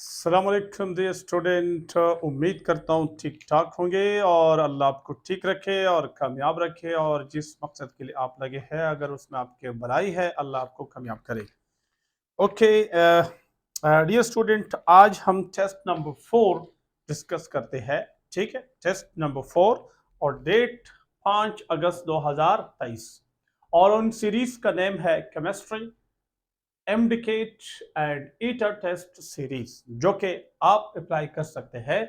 अस्सलाम वालेकुम dear student. उम्मीद करता हूँ ठीक ठाक होंगे और अल्लाह आपको ठीक रखे और कामयाब रखे और जिस मकसद के लिए आप लगे हैं अगर उसमें आपके भलाई है अल्लाह आपको कामयाब करे। ओके डियर स्टूडेंट, आज हम टेस्ट नंबर 4 डिस्कस करते हैं। ठीक है, टेस्ट नंबर 4 और डेट 5 अगस्त 2023 और उन सीरीज का नेम है chemistry MDCAT and ETEA test series, जो कि आप अप्लाई कर सकते हैं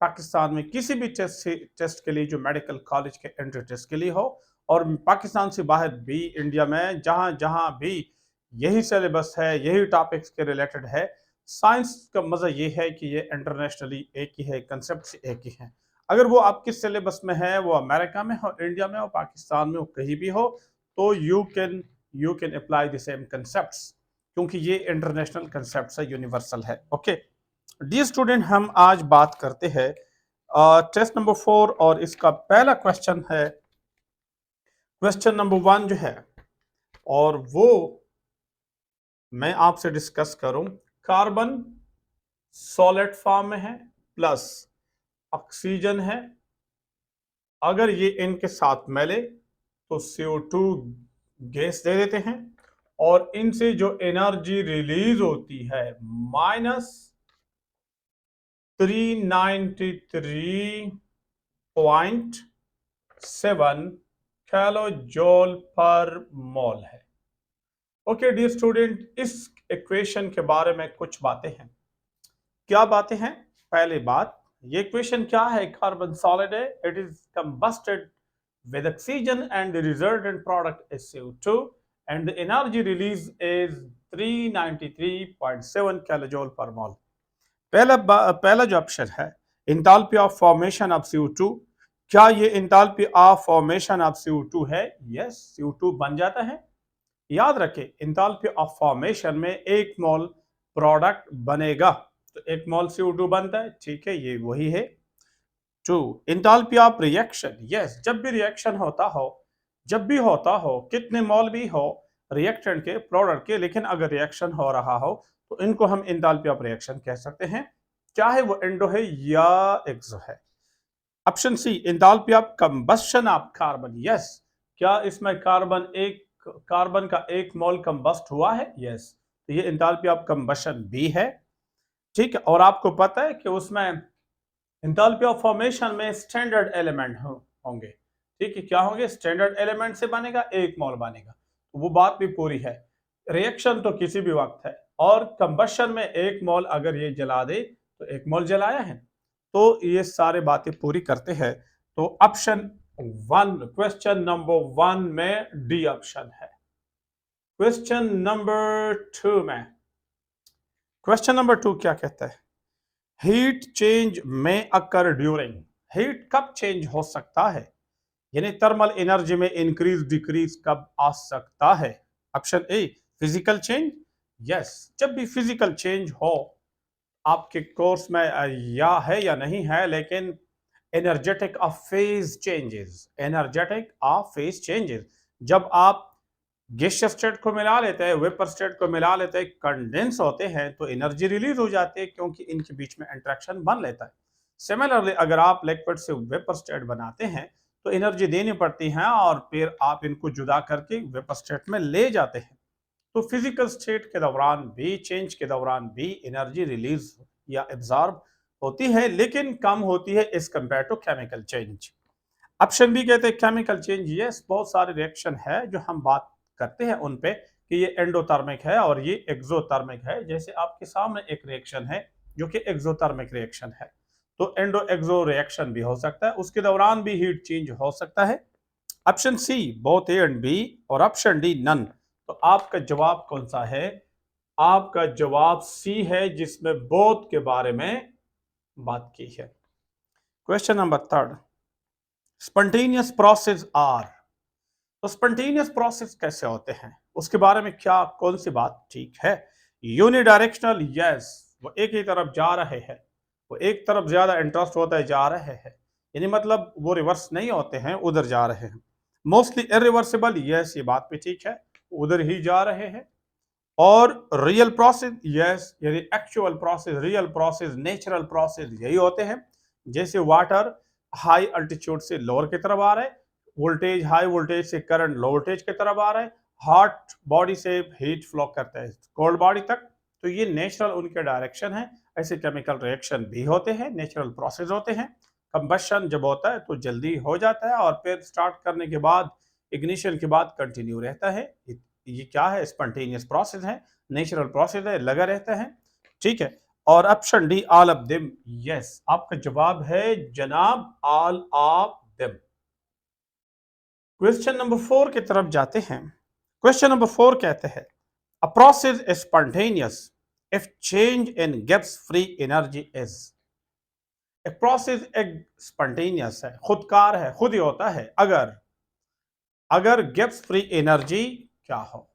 पाकिस्तान में किसी भी टेस्ट के लिए जो मेडिकल कॉलेज के एंट्री टेस्ट के लिए हो, और पाकिस्तान से बाहर भी इंडिया में जहां जहां भी यही सिलेबस है, यही टॉपिक्स के रिलेटेड है। साइंस का मजा ये है कि ये इंटरनेशनली एक ही है, कंसेप्ट एक ही है। अगर वो आपके सिलेबस में है, वो अमेरिका में हो, इंडिया में हो, पाकिस्तान में हो, कहीं भी हो, तो you can apply the same concepts, क्योंकि ये इंटरनेशनल कंसेप्ट है, यूनिवर्सल है। ओके डियर स्टूडेंट, हम आज बात करते हैं टेस्ट नंबर 4 और इसका पहला क्वेश्चन है क्वेश्चन नंबर 1 जो है, और वो मैं आपसे डिस्कस करूं। कार्बन सॉलिड फॉर्म में है प्लस ऑक्सीजन है, अगर ये इनके साथ मिले तो CO2 गैस दे देते हैं और इनसे जो एनर्जी रिलीज होती है -393.7 कैलो जूल पर मोल है। ओके डियर स्टूडेंट, इस इक्वेशन के बारे में कुछ बातें हैं। क्या बातें हैं? पहली बात, ये इक्वेशन क्या है? कार्बन सॉलिड है, it is combusted with oxygen and the resultant product is CO2 and the energy release is 393.7 kilojoule per mole। पहला जो ऑप्शन है, enthalpy of formation of CO2, क्या ये enthalpy of formation of CO2 है? Yes, CO2 बन जाता है। याद रखें, इंथैल्पी ऑफ फॉर्मेशन में एक मोल प्रोडक्ट बनेगा, तो एक मोल CO2 बनता है। ठीक है, ये वही है। Two, enthalpy of reaction, yes, जब भी रिएक्शन होता हो, जब भी होता हो, कितने मोल भी हो रिएक्टेंट के, प्रोडक्ट के, लेकिन अगर रिएक्शन हो रहा हो तो इनको हम इंथैल्पी ऑफ रिएक्शन कह सकते हैं, चाहे वो एंडो है या एक्सो है। Option C, enthalpy of combustion of carbon, yes, क्या इसमें कार्बन का एक मोल कंबस्ट हुआ है? यस, तो ये इंथैल्पी ऑफ कंबशन भी है। ठीक है, और आपको पता है कि उसमें एंथैल्पी ऑफ फॉर्मेशन में स्टैंडर्ड एलिमेंट होंगे। ठीक है, क्या होंगे? स्टैंडर्ड एलिमेंट से बनेगा, एक मोल बनेगा, तो वो बात भी पूरी है। रिएक्शन तो किसी भी वक्त है, और कंबशन में एक मोल अगर ये जला दे तो एक मोल जलाया है, तो ये सारे बातें पूरी करते हैं। तो ऑप्शन 1, क्वेश्चन नंबर 1 में डी ऑप्शन है। क्वेश्चन नंबर 2 में, क्वेश्चन नंबर 2 क्या कहता है? हीट चेंज में अकर ड्यूरिंग, हीट कब चेंज हो सकता है, यानी थर्मल एनर्जी में इंक्रीज डिक्रीज कब आ सकता है? ऑप्शन ए, फिजिकल चेंज, यस, जब भी फिजिकल चेंज हो आपके कोर्स में या है या नहीं है, लेकिन energetic of phase changes, energetic of phase changes, जब आप गैसियस स्टेट को मिला लेते हैं, वेपर स्टेट को मिला लेते हैं, कंडेंस होते हैं, तो एनर्जी रिलीज हो जाती है, क्योंकि इनके बीच में इंटरेक्शन बन लेता है। सिमिलरली अगर आप लिक्विड से वेपर स्टेट बनाते हैं तो एनर्जी देनी पड़ती है और फिर आप इनको जुदा करके वेपर स्टेट में ले जाते हैं। तो फिजिकल स्टेट के दौरान भी, चेंज के दौरान भी एनर्जी रिलीज या एब्जॉर्ब होती है, लेकिन कम होती है as compare to chemical change. Option B कहते हैं केमिकल चेंज, यस, बहुत सारे रिएक्शन है जो हम बात करते हैं उन पे कि ये एंडोथर्मिक है और ये एक्सोथर्मिक है। जैसे आपके सामने एक रिएक्शन है जो कि एक्सोथर्मिक रिएक्शन है, तो एंडो एक्सो रिएक्शन भी हो सकता है, उसके दौरान भी हीट चेंज हो सकता है। Option C both A and B और ऑप्शन डी नन। तो आपका जवाब कौन सा है? आपका जवाब सी है, जिसमें बोथ के बारे में बात की है। Question number 3, spontaneous process are, तो स्पॉन्टेनियस प्रोसेस कैसे होते हैं, उसके बारे में क्या, कौन सी बात ठीक है? यूनिडायरेक्शनल, यस, वो एक ही तरफ जा रहे हैं, वो एक तरफ ज्यादा इंटरेस्ट होता है, जा रहे हैं, यानी मतलब वो रिवर्स नहीं होते हैं, उधर जा रहे हैं। मोस्टली इरिवर्सिबल, यस, ये बात भी ठीक है, उधर ही जा रहे हैं। और रियल प्रोसेस, यस, यानी actual process, real process, natural process यही होते हैं। जैसे वाटर हाई अल्टीट्यूड से लोअर की तरफ आ रहा है, वोल्टेज हाई वोल्टेज से करंट लो वोल्टेज की तरफ आ रहा है, हॉट बॉडी से हीट फ्लो करता है कोल्ड बॉडी तक, तो ये नेचुरल उनके डायरेक्शन है। ऐसे केमिकल रिएक्शन भी होते हैं, नेचुरल प्रोसेस होते हैं। कंबशन जब होता है तो जल्दी हो जाता है और फिर स्टार्ट करने के बाद, इग्निशन के बाद कंटिन्यू रहता है। ये क्या है? स्पॉन्टेनियस प्रोसेस है, नेचुरल प्रोसेस है, लगा रहता है। ठीक है। और option D all of them, yes, आपका जवाब है जनाब all of them. Question number 4 की तरफ जाते हैं। क्वेश्चन नंबर 4 कहते हैं a process is spontaneous if change in gives free energy is. एक प्रोसेस एक स्पॉन्टेनियस है, खुदकार है, खुद ही होता है अगर अगर गिव्स फ्री एनर्जी क्या हो।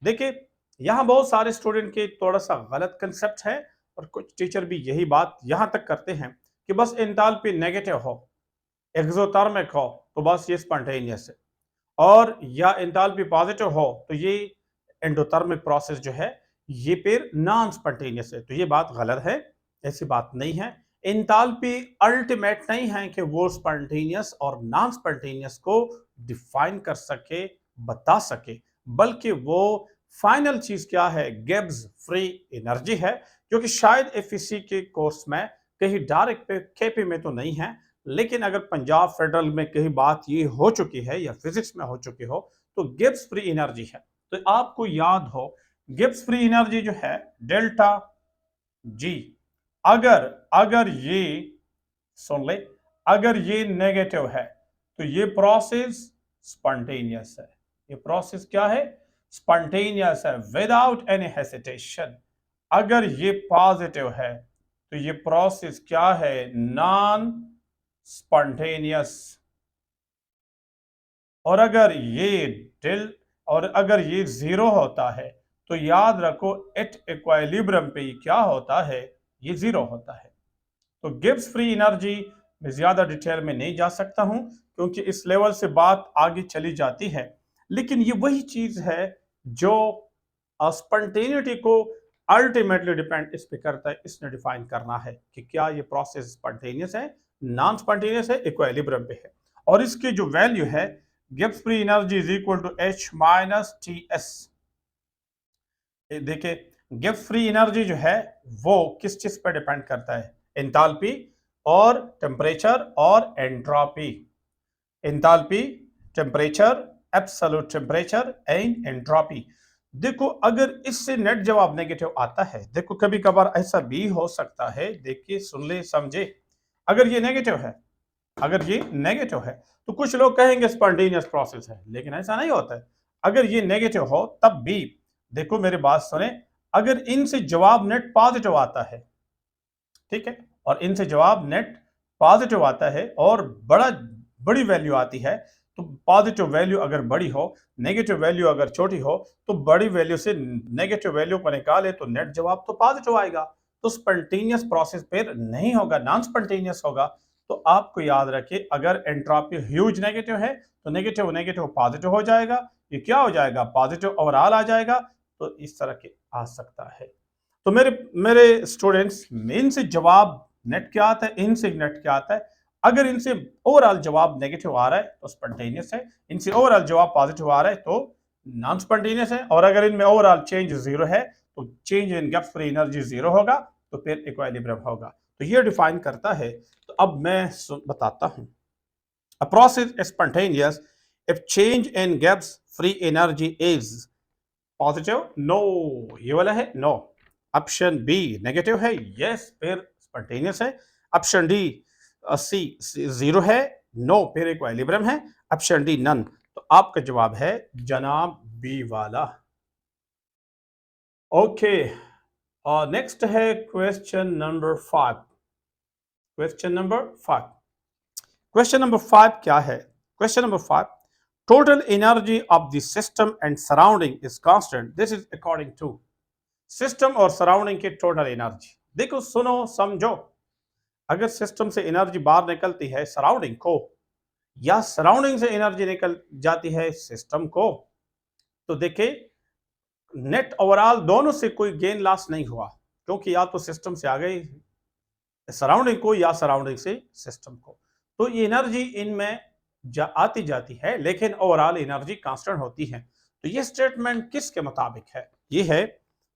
देखिए, यहाँ बहुत सारे स्टूडेंट के थोड़ा सा गलत कंसेप्ट है और कुछ टीचर भी यही बात यहाँ तक करते हैं कि बस एंथैल्पी नेगेटिव हो, एक्सोथर्मिक हो तो बस ये स्पॉन्टेनियस है, और या एंथैल्पी पॉजिटिव हो तो ये एंडोथर्मिक प्रोसेस जो है ये फिर नॉन स्पॉन्टेनियस है। तो ये बात गलत है, ऐसी बात नहीं है। एंथैल्पी अल्टीमेट नहीं है कि वो स्पॉन्टेनियस और नॉन स्पॉन्टेनियस को डिफाइन कर सके, बता सके, बल्कि वो फाइनल चीज क्या है? गिब्स फ्री एनर्जी है, जो कि शायद एफईसी के कोर्स में कहीं डायरेक्ट केपी में तो नहीं है, लेकिन अगर पंजाब फेडरल में कहीं बात ये हो चुकी है या फिजिक्स में हो चुकी हो तो गिब्स फ्री एनर्जी है। तो आपको याद हो गिब्स फ्री एनर्जी जो है डेल्टा जी। अगर अगर ये सुन ले, अगर ये नेगेटिव है तो ये प्रोसेस स्पॉन्टेनियस है। ये प्रोसेस क्या है? स्पॉन्टेनियस है, विदाउट एनी हेसिटेशन। अगर ये पॉजिटिव है तो ये प्रोसेस क्या है? Non spontaneous. और अगर ये डिल और अगर ये जीरो होता है तो याद रखो एट इक्विलिब्रियम पे ये क्या होता है? ये जीरो होता है। तो गिब्स फ्री एनर्जी में ज्यादा डिटेल में नहीं जा सकता हूं क्योंकि इस लेवल से बात आगे चली जाती है, लेकिन ये वही चीज है जो स्पॉन्टेनिटी को अल्टीमेटली डिपेंड इस पे करता है। इसने डिफाइन करना है कि क्या ये प्रोसेस स्पॉन्टेनियस है, नॉन स्पॉन्टेनियस है, इक्विलिब्रियम पे है। और इसकी जो वैल्यू है Gibbs free energy is equal to H minus T S. देखिए, गिब्स फ्री एनर्जी जो है वो किस चीज पर डिपेंड करता है? एंथैल्पी और टेम्परेचर और entropy. Enthalpy, temperature, absolute temperature and entropy. देखो, अगर इससे नेट जवाब नेगेटिव आता है, देखो कभी कभार ऐसा भी हो सकता है, देखिए सुन ले समझे, अगर ये नेगेटिव है, अगर ये नेगेटिव है तो कुछ लोग कहेंगे स्पॉन्टेनियस प्रोसेस है, लेकिन ऐसा नहीं होता है। अगर ये नेगेटिव हो तब भी, देखो मेरी बात सुने, अगर इनसे जवाब नेट पॉजिटिव आता है, ठीक है, और इनसे जवाब नेट पॉजिटिव आता है और बड़ी वैल्यू आती है, तो पॉजिटिव वैल्यू अगर बड़ी हो, नेगेटिव वैल्यू अगर छोटी हो, तो बड़ी वैल्यू से नेगेटिव वैल्यू को निकाले तो नेट जवाब तो पॉजिटिव आएगा। तो स्पॉन्टेनियस प्रोसेस फिर नहीं होगा, नॉन स्पॉन्टेनियस होगा। तो आपको याद रखिए, अगर एंट्रोपी ह्यूज नेगेटिव है तो नेगेटिव नेगेटिव पॉजिटिव हो जाएगा, ये क्या हो जाएगा? पॉजिटिव ओवरऑल आ जाएगा। तो इस तरह के आ सकता है। तो मेरे मेरे स्टूडेंट्स, इनसे जवाब नेट क्या आता है, इनसे नेट क्या आता है? अगर इनसे ओवरऑल जवाब नेगेटिव आ रहा है तो स्पॉन्टेनियस है, इनसे ओवरऑल जवाब पॉजिटिव आ रहा है तो नॉन स्पॉन्टेनियस है, और अगर इनमें ओवरऑल चेंज जीरो है तो change in Gibbs free energy zero होगा, तो फिर इक्विलिब्रियम होगा। तो ये डिफाइन करता है। तो अब मैं बताता हूं। A process is spontaneous if change in Gibbs free energy is positive, no, ये वाला है नो। ऑप्शन बी नेगेटिव है, यस, फिर स्पॉन्टेनियस है। ऑप्शन डी सी जीरो है, नो, फिर इक्विलिब्रियम है। Option D none. तो आपका जवाब है जनाब बी वाला। ओके, और नेक्स्ट है question number 5। Question number 5, question number 5 क्या है? Question number 5, total energy of the system and surrounding is constant, this is according to. System और सराउंडिंग की टोटल एनर्जी, देखो सुनो समझो, अगर सिस्टम से एनर्जी बाहर निकलती है सराउंडिंग को, या सराउंडिंग से एनर्जी निकल जाती है सिस्टम को, तो देखिए नेट ओवरऑल दोनों से कोई गेन लॉस नहीं हुआ, क्योंकि या तो सिस्टम से आ गई सराउंडिंग को या सराउंडिंग से सिस्टम को। तो ये एनर्जी इनमें आती जाती है, लेकिन ओवरऑल एनर्जी कांस्टेंट होती है। तो ये स्टेटमेंट किसके मुताबिक है? ये है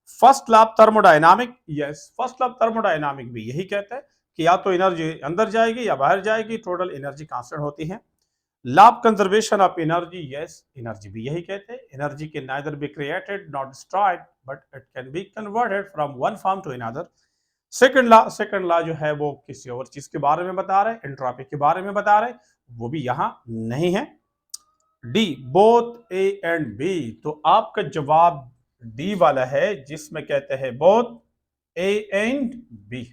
first law of thermodynamic. Yes, first law of thermodynamic भी यही कहता है कि या तो एनर्जी अंदर जाएगी या बाहर जाएगी, टोटल एनर्जी कांस्टेंट होती है। Law of conservation of energy, yes, energy भी यही कहते हैं, energy can neither be created not destroyed but it can be converted from one form to another. Second law जो है वो किसी और चीज के बारे में बता रहे हैं, एंट्रोपी के बारे में बता रहे हैं, वो भी यहां नहीं है। D, both A and B. तो आपका जवाब डी वाला है, जिसमें कहते हैं both A and B.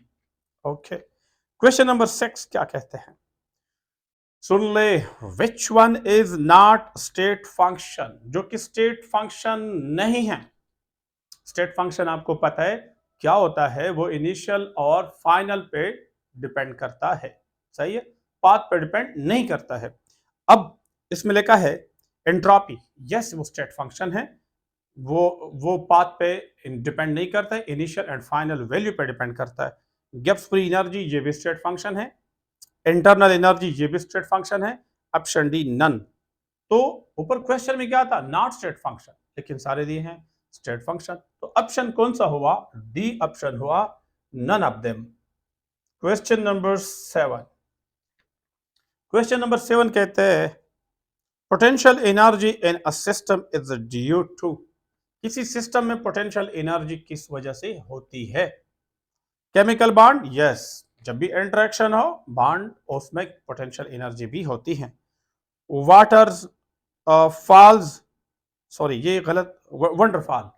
Okay, question number 6 क्या कहते हैं? सुन ले, which one is not state function? जो कि स्टेट फंक्शन नहीं है। स्टेट फंक्शन आपको पता है क्या होता है, वो इनिशियल और फाइनल पे डिपेंड करता है, सही है, पाथ पे डिपेंड नहीं करता है। अब इसमें लिखा है एंट्रोपी, यस वो स्टेट फंक्शन है, वो पाथ पे डिपेंड नहीं करता है, इनिशियल एंड फाइनल वैल्यू पे डिपेंड करता है। गिब्स फ्री एनर्जी, ये भी स्टेट फंक्शन है। इंटरनल एनर्जी, ये भी स्टेट फंक्शन है। Option D none. तो ऊपर क्वेश्चन में क्या था? नॉट स्टेट फंक्शन, लेकिन सारे दिए हैं स्टेट फंक्शन। तो ऑप्शन कौन सा हुआ? डी ऑप्शन हुआ, none of them. Question number 7। Question number 7 कहते हैं potential energy in a system is due to. किसी सिस्टम में पोटेंशियल एनर्जी किस वजह से होती है? केमिकल बॉन्ड, यस, जब भी इंटरेक्शन हो बॉन्ड, उसमें पोटेंशियल एनर्जी भी होती है। वाटर फॉल्स, सॉरी ये गलत, वंडरफॉल,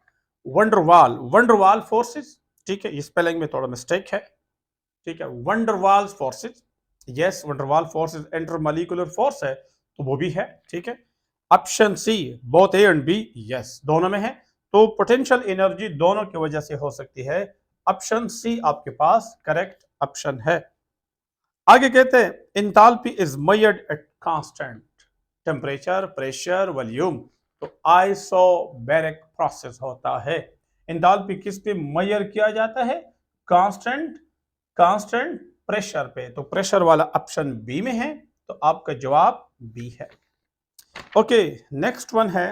वंडरवाल फोर्सेस, ठीक है, स्पेलिंग में थोड़ा मिस्टेक है, ठीक है, van der Waals forces, yes van der Waals forces intermolecular force है, तो वो भी है, ठीक है। Option C, both A and B, yes दोनों में है, तो पोटेंशियल एनर्जी दोनों की वजह से हो सकती है। ऑप्शन सी आपके पास करेक्ट ऑप्शन है। आगे कहते हैं enthalpy is measured at constant temperature, pressure, volume. तो आइसोबैरिक प्रोसेस होता है। एंथैल्पी किस पे मेजर किया जाता है? कांस्टेंट कांस्टेंट प्रेशर पे। तो प्रेशर वाला ऑप्शन बी में है, तो आपका जवाब बी है। ओके, नेक्स्ट वन है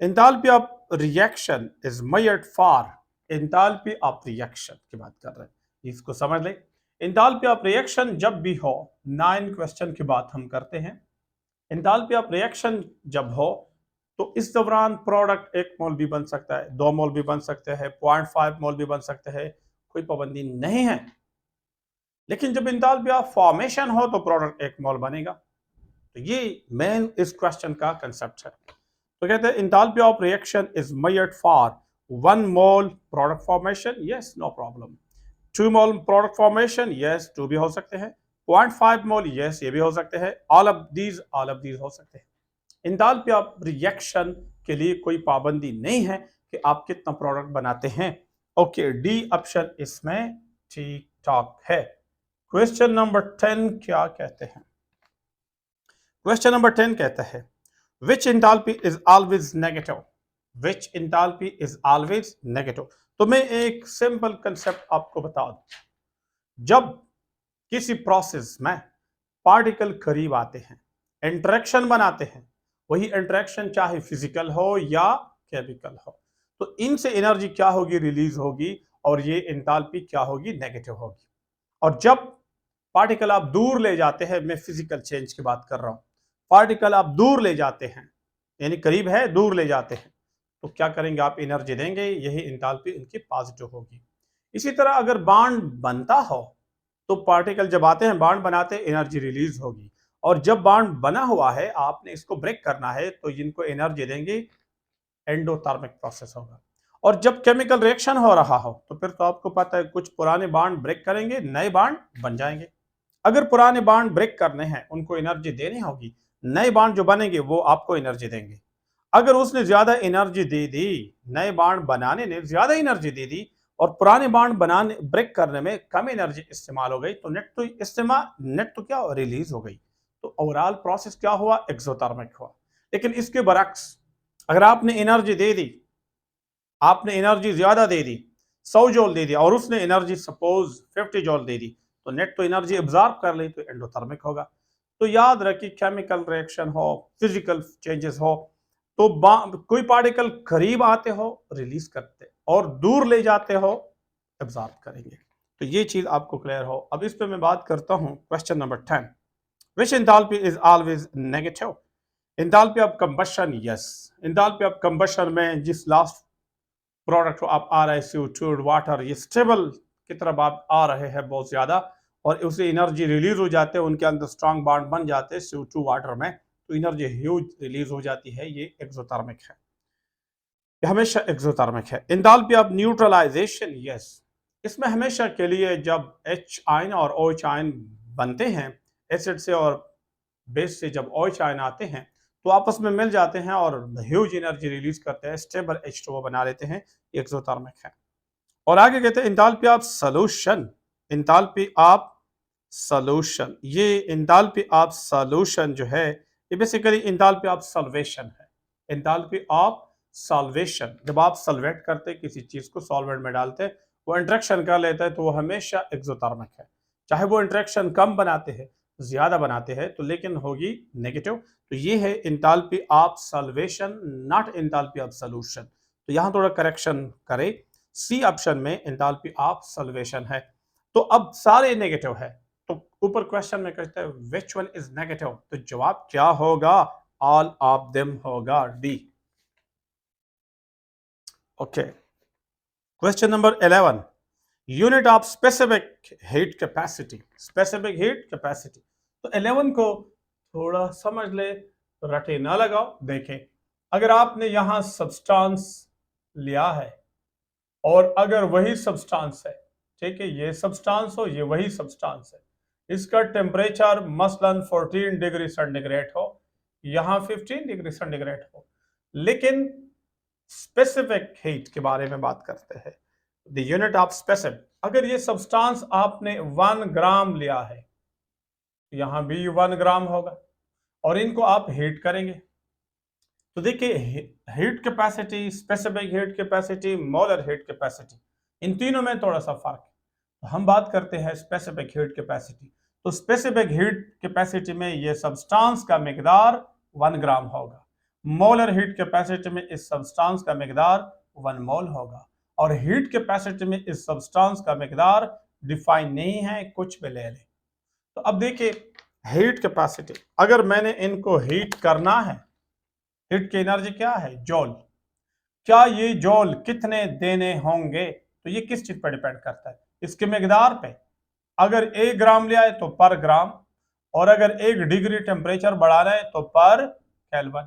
enthalpy of reaction is measured for. Enthalpy of reaction की बात कर रहे हैं, इसको समझ ले। एंथैल्पी ऑफ रिएक्शन जब भी हो, 9 क्वेश्चन की बात हम करते हैं। एंथैल्पी ऑफ रिएक्शन जब हो तो इस दौरान प्रोडक्ट 1 मोल भी बन सकता है, 2 मोल भी बन सकते हैं, 0.5 मोल भी बन सकते हैं, कोई पाबंदी नहीं है। लेकिन जब एंथैल्पी ऑफ फॉर्मेशन हो तो प्रोडक्ट 1 मोल बनेगा। तो ये मेन इस क्वेश्चन का कंसेप्ट है। तो कहते हैं enthalpy of reaction is measured for 1 mole product formation, yes no problem. 2 mole product formation, yes 2 भी हो सकते हैं। 0.5 मोल, यस ये भी हो सकते हैं। ऑल ऑफ दीज हो सकते हैं। एंथैल्पी ऑफ रिएक्शन के लिए कोई पाबंदी नहीं है कि आप कितना प्रोडक्ट बनाते हैं। ओके, डी ऑप्शन इसमें ठीक ठाक है। क्वेश्चन नंबर 10 क्या कहते हैं? क्वेश्चन नंबर 10 कहता है which enthalpy is always negative. Which enthalpy is always negative. तो मैं एक सिंपल कंसेप्ट आपको बता दूं। जब किसी प्रोसेस में पार्टिकल करीब आते हैं, इंटरेक्शन बनाते हैं, वही इंटरेक्शन चाहे फिजिकल हो या केमिकल हो, तो इनसे एनर्जी क्या होगी? रिलीज होगी, और ये एंथैल्पी क्या होगी? नेगेटिव होगी। और जब पार्टिकल आप दूर ले जाते हैं, मैं फिजिकल चेंज की बात कर रहा हूं, पार्टिकल आप दूर ले जाते हैं, यानी करीब है दूर ले जाते हैं, तो क्या करेंगे? आप एनर्जी देंगे, यही एंथैल्पी इनकी पॉजिटिव होगी। इसी तरह अगर बॉन्ड बनता हो तो पार्टिकल जब आते हैं, बॉन्ड बनाते हैं, एनर्जी रिलीज होगी। और जब बॉन्ड बना हुआ है, आपने इसको ब्रेक करना है, तो इनको एनर्जी देंगे, एंडोथर्मिक प्रोसेस होगा। और जब केमिकल रिएक्शन हो रहा हो तो फिर तो आपको पता है कुछ पुराने बॉन्ड ब्रेक करेंगे, नए बॉन्ड बन जाएंगे। अगर पुराने बॉन्ड ब्रेक करने हैं, उनको एनर्जी देनी होगी, नए बॉन्ड जो बनेंगे वो आपको एनर्जी देंगे। अगर उसने ज्यादा एनर्जी दे दी, नए बॉन्ड बनाने ने ज्यादा एनर्जी दे दी और पुराने बॉन्ड बनाने ब्रेक करने में कम एनर्जी इस्तेमाल हो गई, तो नेट तो क्या रिलीज हो गई। तो ओवरऑल प्रोसेस क्या हुआ? एक्सोथर्मिक हुआ। लेकिन इसके बरक्स, अगर आपने एनर्जी दे दी आपने एनर्जी ज्यादा दे दी, 100 जॉल दे दी, और उसने एनर्जी सपोज 50 जॉल दे दी, तो नेट तो एनर्जी एब्जॉर्ब कर ली, तो एंडोथर्मिक होगा। तो याद रखिए, केमिकल रिएक्शन हो, फिजिकल चेंजेस हो, तो कोई पार्टिकल करीब आते हो रिलीज करते, और दूर ले जाते हो एब्जॉर्ब करेंगे। तो ये चीज आपको क्लियर हो। अब इस पे मैं बात करता हूं question number 10, which enthalpy is always negative? Enthalpy of combustion, yes, enthalpy of combustion में जिस लास्ट प्रोडक्ट आप आ रहे CO2 वाटर, ये स्टेबल की तरफ आप आ रहे हैं बहुत ज्यादा, और उससे एनर्जी रिलीज हो जाते हैं, उनके अंदर स्ट्रांग बॉन्ड बन जाते हैं CO2 वाटर में, तो एनर्जी ह्यूज रिलीज हो जाती है, ये एक्सोथर्मिक है, ये हमेशा एक्सोथर्मिक है। एंथैल्पी ऑफ न्यूट्रलाइजेशन, यस, इसमें हमेशा के लिए जब H आयन और OH आयन बनते हैं, एसिड से और बेस से जब OH आयन आते हैं, तो आपस में मिल जाते हैं और ह्यूज एनर्जी रिलीज करते हैं, स्टेबल H2O बना लेते हैं, एक्सोथर्मिक है। और आगे कहते हैं enthalpy of solution, enthalpy of solution, ये इंथैल्पी ऑफ सॉल्यूशन जो है, ये बेसिकली इंथैल्पी ऑफ सॉल्वेशन है। इंथैल्पी ऑफ सॉल्वेशन, जब आप सॉल्वेट करते किसी चीज को, सॉल्वेंट में डालते, वो इंट्रैक्शन कर लेता है, तो वो हमेशा एक्सोथर्मिक है, चाहे वो इंट्रैक्शन कम बनाते हैं, ज्यादा बनाते हैं, तो लेकिन होगी नेगेटिव। तो ये है enthalpy of solvation, not enthalpy of solution. तो यहां थोड़ा करेक्शन करें, सी ऑप्शन में एंथैल्पी ऑफ सॉल्वेशन है। तो अब सारे नेगेटिव है, तो ऊपर क्वेश्चन में कहते हैं विच वन इज नेगेटिव, तो जवाब क्या होगा? ऑल ऑफ देम होगा, D. Okay, question number 11, unit of specific heat capacity, specific heat capacity. तो 11 को थोड़ा समझ ले, रटे ना लगाओ। देखें, अगर आपने यहां सब्सटेंस लिया है, और अगर वही सब्सटेंस है, ठीक है, ये सब्सटेंस हो, ये वही सब्सटेंस है, इसका टेम्परेचर मसलन 14 डिग्री सेंटीग्रेड हो, यहां 15 डिग्री सेंटीग्रेड हो, लेकिन स्पेसिफिक हीट के बारे में बात करते हैं, द यूनिट ऑफ स्पेसिफिक, अगर ये सब्सटेंस आपने 1 ग्राम लिया है, यहां भी 1 ग्राम होगा, और इनको आप हीट करेंगे, तो देखिए heat capacity, specific heat capacity, molar heat capacity, इन तीनों में थोड़ा सा फर्क है। तो हम बात करते हैं स्पेसिफिक हीट कैपेसिटी। तो स्पेसिफिक हीट कैपेसिटी में ये सब्सटेंस का मिकदार 1 ग्राम होगा, मोलर हीट कैपेसिटी में इस सब्सटेंस का मिकदार 1 मोल होगा, और हीट कैपेसिटी में इस सब्सटेंस का मिकदार डिफाइन नहीं है, कुछ भी ले लें। तो अब देखिए हीट कैपेसिटी, अगर मैंने इनको हीट करना है, हीट की एनर्जी क्या है? जॉल। क्या ये जॉल कितने देने होंगे? तो ये किस चीज पर डिपेंड करता है? इसके मिकदार पे। अगर 1 ग्राम लिया है तो पर ग्राम, और अगर 1 डिग्री टेम्परेचर बढ़ाना है तो पर केल्विन।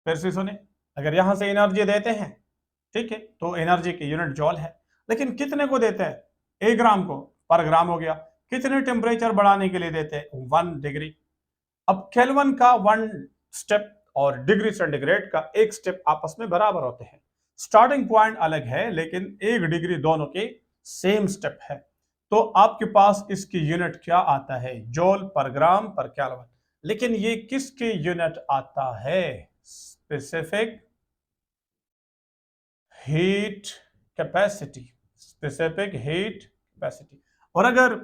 फिर से सुने, अगर यहां से एनर्जी देते हैं, ठीक है, तो एनर्जी की यूनिट जॉल है, लेकिन कितने को देते हैं? 1 ग्राम को, पर ग्राम हो गया। कितने टेम्परेचर बढ़ाने के लिए देते हैं? 1 डिग्री। अब केल्विन का 1 स्टेप और डिग्री सेंटीग्रेड का 1 स्टेप आपस में बराबर होते हैं। स्टार्टिंग पॉइंट अलग है, लेकिन 1 डिग्री दोनों के सेम स्टेप है। तो आपके पास इसकी यूनिट क्या आता है? जॉल पर ग्राम पर केल्विन। लेकिन ये किसके यूनिट आता है? Specific heat capacity, specific heat capacity. और अगर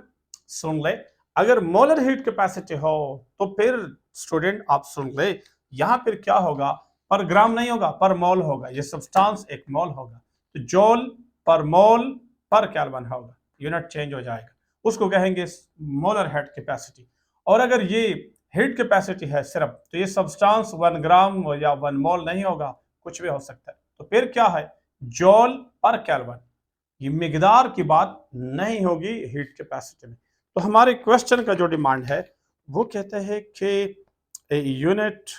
सुन ले, अगर मोलर हीट कैपेसिटी हो, तो फिर स्टूडेंट आप सुन ले, यहां फिर क्या होगा? पर ग्राम नहीं होगा, पर मोल होगा, ये सब्सटेंस 1 मोल होगा, तो जॉल पर मोल पर केल्विन होगा, यूनिट चेंज हो जाएगा, उसको कहेंगे मोलर हीट कैपेसिटी। और अगर ये हीट कैपेसिटी है सिर्फ, तो ये सब्सटेंस 1 ग्राम या 1 मोल नहीं होगा, कुछ भी हो सकता है, तो फिर क्या है? जॉल पर केल्विन। ये मिकदार की बात नहीं होगी हीट कैपेसिटी में। तो हमारे क्वेश्चन का जो डिमांड है वो कहते हैं कि यूनिट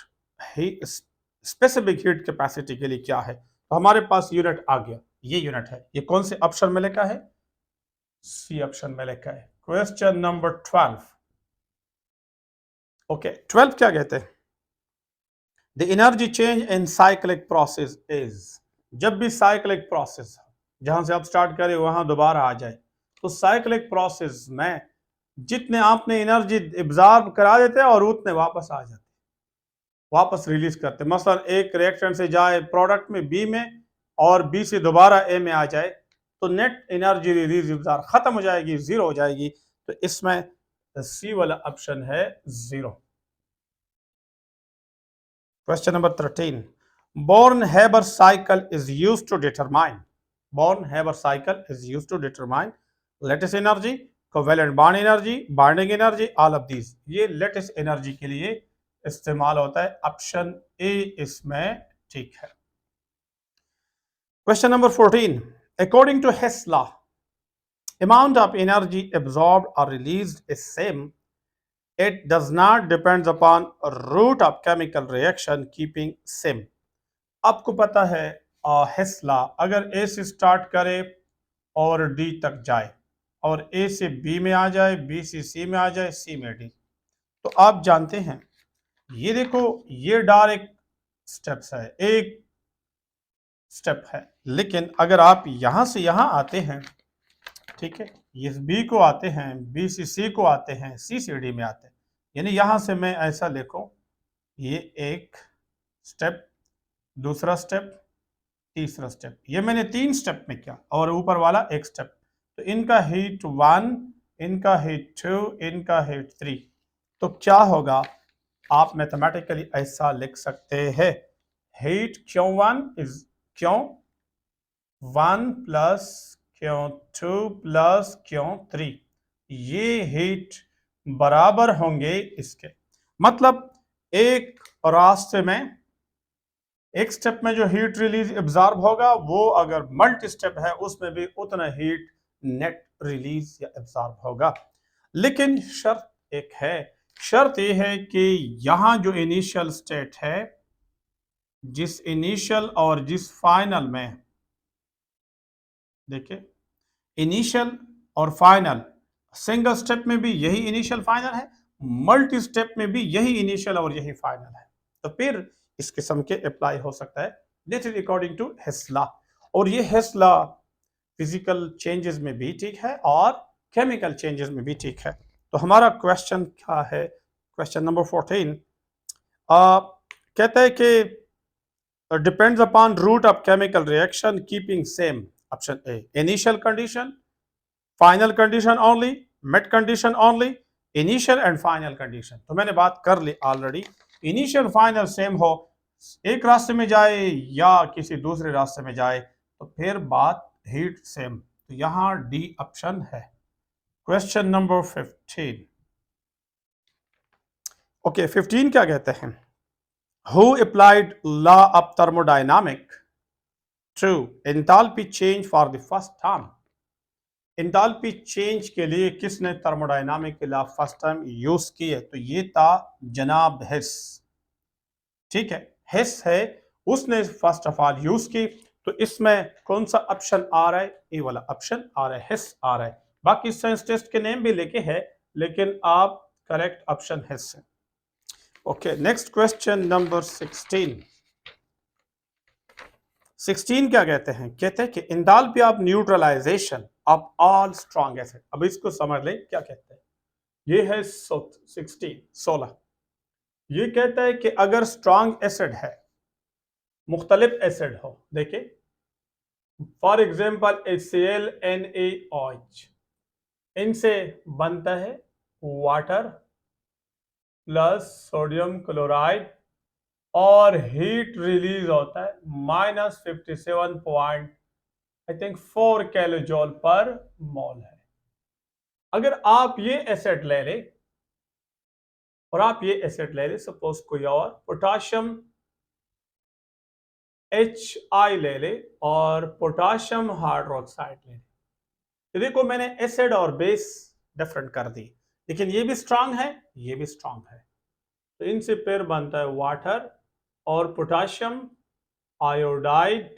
स्पेसिफिक हीट कैपेसिटी के लिए क्या है। तो हमारे पास यूनिट आ गया, ये यूनिट है, ये कौन से ऑप्शन में लिखा है? सी ऑप्शन में लिखा है। Question number 12। ओके, 12 क्या कहते हैं? The energy change in cyclic process is, जब भी साइक्लिक प्रोसेस जहां से आप स्टार्ट करें वहां दोबारा आ जाए, तो साइक्लिक प्रोसेस में जितने आपने एनर्जी एब्जॉर्ब करा देते हैं और उतने वापस आ जाते, वापस रिलीज करते। मसलन एक रिएक्टेंट से जाए प्रोडक्ट में बी में, और बी से दोबारा ए में आ जाए तो नेट एनर्जी रिलीज इब्जार खत्म हो जाएगी, जीरो हो जाएगी। तो इसमें सी वाला ऑप्शन है zero. Question number 13, Born-Haber cycle is used to determine, Born-Haber cycle is used to determine lattice energy, covalent bond energy, binding energy, all of these। ये lattice energy के लिए इस्तेमाल होता है, ऑप्शन ए इसमें ठीक है। Question number 14, according to Hess law, amount of energy absorbed or released is same, it does not depends upon root of chemical reaction keeping same। आपको पता है हेस्ला अगर ए से स्टार्ट करे और डी तक जाए और ए से बी में आ जाए, बी से सी में आ जाए, सी में डी, तो आप जानते हैं ये देखो ये डायरेक्ट स्टेप्स है, एक स्टेप है। लेकिन अगर आप यहां से यहां आते हैं, ठीक है, ये बी को आते हैं, बी से सी को आते हैं, सी से डी में आते हैं, यानी यहां से मैं ऐसा लिखूं ये एक स्टेप, दूसरा स्टेप, तीसरा स्टेप, ये मैंने 3 स्टेप में किया और ऊपर वाला एक स्टेप। तो इनका हीट 1, इनका हीट 2, इनका हीट 3। तो क्या होगा, आप मैथमेटिकली ऐसा लिख सकते हैं, heat Q1 is Q1 plus Q2 plus Q3, ये हीट बराबर होंगे इसके। मतलब एक रास्ते में एक स्टेप में जो हीट रिलीज एब्जॉर्ब होगा वो अगर मल्टी स्टेप है उसमें भी उतना हीट नेट रिलीज या एब्जॉर्ब होगा। लेकिन शर्त एक है, शर्त यह है कि यहां जो इनिशियल स्टेट है, जिस इनिशियल और जिस फाइनल में, देखिए इनिशियल और फाइनल, सिंगल स्टेप में भी यही इनिशियल फाइनल है, मल्टी स्टेप में भी यही इनिशियल और यही फाइनल है, तो फिर इस किस्म के अप्लाई हो सकता है। This is according to Hess law, और ये हेस लॉ फिजिकल चेंजेस में भी ठीक है और केमिकल चेंजेस में भी ठीक है। तो हमारा क्वेश्चन क्या है, क्वेश्चन नंबर 14 कहता है कि depends upon route of chemical reaction keeping same, option A initial condition, final condition only, mid condition only, initial and final condition. तो मैंने बात कर ली ऑलरेडी, इनिशियल फाइनल सेम हो, एक रास्ते में जाए या किसी दूसरे रास्ते में जाए तो फिर बात हीट सेम, तो यहां डी ऑप्शन है। क्वेश्चन नंबर 15, ओके 15 क्या कहते हैं, who applied law of thermodynamic to enthalpy change for the first time. Enthalpy change के लिए किसने थर्मोडायनामिक के लॉ फर्स्ट टाइम यूज किए, तो ये था जनाब हेस, ठीक है, हेस है, उसने फर्स्ट ऑफ ऑल यूज की। तो इसमें कौन सा ऑप्शन आ रहा है, ए वाला ऑप्शन आ रहा है, हेस आ रहा है। बाकी साइंस टेस्ट के नेम भी लेके है लेकिन आप करेक्ट ऑप्शन हेस है। ओके नेक्स्ट क्वेश्चन नंबर 16, 16 क्या कहते हैं, कहते हैं कि enthalpy of neutralization of all strong acid. अब इसको समझ लें क्या कहते हैं, ये है 16, ये कहता है कि अगर स्ट्रॉन्ग एसिड है, मुख्तलिफ एसिड हो, देखिए फॉर एग्जाम्पल HCl NaOH, इनसे बनता है वाटर प्लस सोडियम क्लोराइड और हीट रिलीज होता है -57.4 किलो जूल पर मोल है। अगर आप ये एसिड ले लें और आप ये एसिड ले लें, सपोज कोई और पोटाशियम HI ले ले और पोटाशियम हाइड्रोक्साइड ले ले, तो देखो मैंने एसिड और बेस डिफरेंट कर दी, लेकिन ये भी स्ट्रांग है, ये भी स्ट्रांग है, तो इनसे फिर बनता है वाटर और पोटाशियम आयोडाइड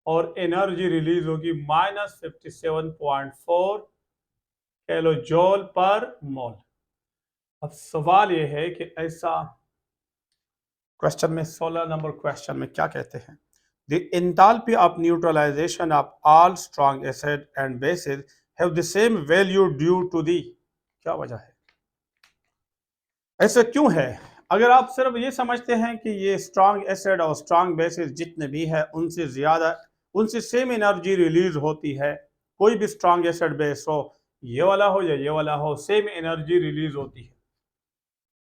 और एनर्जी रिलीज होगी -57.4 किलो जूल पर मोल। अब सवाल यह है कि ऐसा क्वेश्चन में 16 नंबर क्वेश्चन में क्या कहते हैं, the enthalpy of neutralization of all strong acid and basis have the same value due to the, क्या वजह है, ऐसा क्यों है। अगर आप सिर्फ ये समझते हैं कि ये स्ट्रांग एसिड और स्ट्रांग बेसिस जितने भी है उनसे ज्यादा, उनसे सेम एनर्जी रिलीज होती है, कोई भी स्ट्रांग एसिड बेस हो, ये वाला हो या ये वाला हो, सेम एनर्जी रिलीज होती है।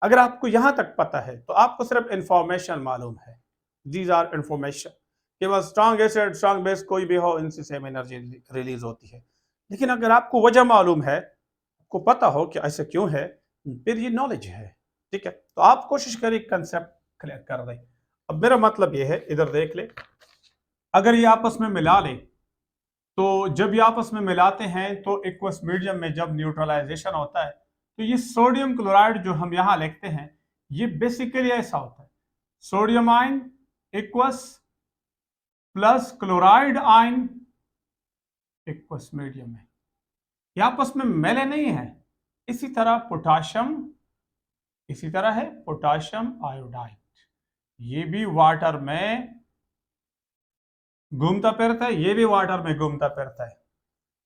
अगर आपको यहां तक पता है तो आपको सिर्फ इंफॉर्मेशन मालूम है, दीज आर इंफॉर्मेशन, कि बस स्ट्रांग एसिड स्ट्रांग बेस कोई भी हो इनसे सेम एनर्जी रिलीज होती है। लेकिन अगर आपको वजह मालूम है, आपको पता हो कि ऐसा क्यों है, फिर ये नॉलेज है। ठीक है, तो आप कोशिश करें कंसेप्ट क्लियर कर दें। अब मेरा मतलब ये है, इधर देख ले, अगर ये आपस में मिला ले, तो जब ये आपस में मिलाते हैं तो एक्वस मीडियम में जब न्यूट्रलाइजेशन होता है तो ये सोडियम क्लोराइड जो हम यहां लिखते हैं, ये बेसिकली ऐसा होता है, sodium ion aqueous plus chloride ion aqueous medium है, ये आपस में मिले नहीं है। इसी तरह पोटाशियम, इसी तरह है पोटाशियम आयोडाइड, ये भी वाटर में घूमता फिरता है, ये भी वाटर में घूमता फिरता है।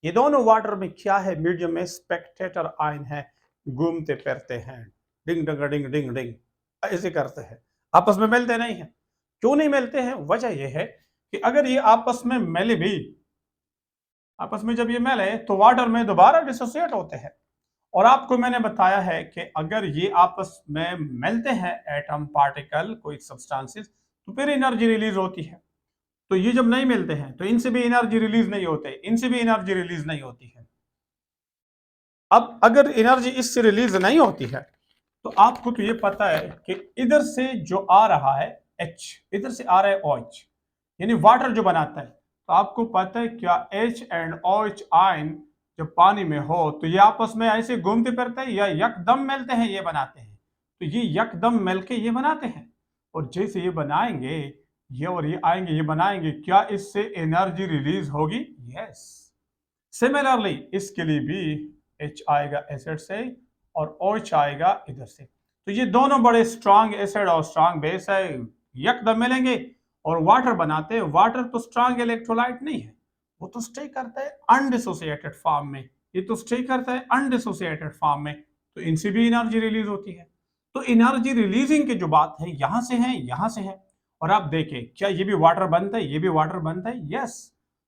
ये दोनों वाटर में क्या है, मीडियम में स्पेक्टेटर आयन है, घूमते फिरते हैं, डिंग डंग डिंग डिंग डिंग ऐसे करते हैं, आपस में मिलते नहीं है। क्यों नहीं मिलते हैं, वजह यह है कि अगर ये आपस में मिले भी, आपस में जब ये मिले तो वाटर में दोबारा डिसोसिएट होते हैं। और आपको मैंने बताया है कि अगर ये आपस में मिलते हैं एटम पार्टिकल कोई सब्सटेंसेस, तो फिर एनर्जी रिलीज होती है। तो ये जब नहीं मिलते हैं तो इनसे भी एनर्जी रिलीज नहीं होते, इनसे भी एनर्जी रिलीज नहीं होती है। अब अगर एनर्जी इससे रिलीज नहीं होती है तो आपको तो ये पता है कि इधर से जो आ रहा है H, इधर से आ रहा है OH, यानी वाटर जो बनाता है, तो आपको पता है क्या H एंड OH आयन जब पानी में हो तो ये आपस में ऐसे घूमते फिरते हैं या यकदम मिलते हैं ये बनाते हैं, तो ये यकदम मिलके ये बनाते हैं। और जैसे ये बनाएंगे, ये और ये आएंगे, ये बनाएंगे, क्या इससे एनर्जी रिलीज होगी? यस। सिमिलरली इसके लिए भी H आएगा एसिड से और OH आएगा इधर से, तो ये दोनों बड़े स्ट्रांग एसिड और स्ट्रांग बेस है, यकदम मिलेंगे और वाटर बनाते हैं। वाटर तो स्ट्रांग इलेक्ट्रोलाइट नहीं है, वो तो स्टे करता है अनडिसोसिएटेड फॉर्म में, ये तो स्टे करता है अनडिसोसिएटेड फॉर्म में, तो इनसे भी एनर्जी रिलीज होती है। तो एनर्जी रिलीजिंग की जो बात है यहां से है, यहां से है। और आप देखें क्या ये भी वाटर बनता है, ये भी वाटर बनता है, यस।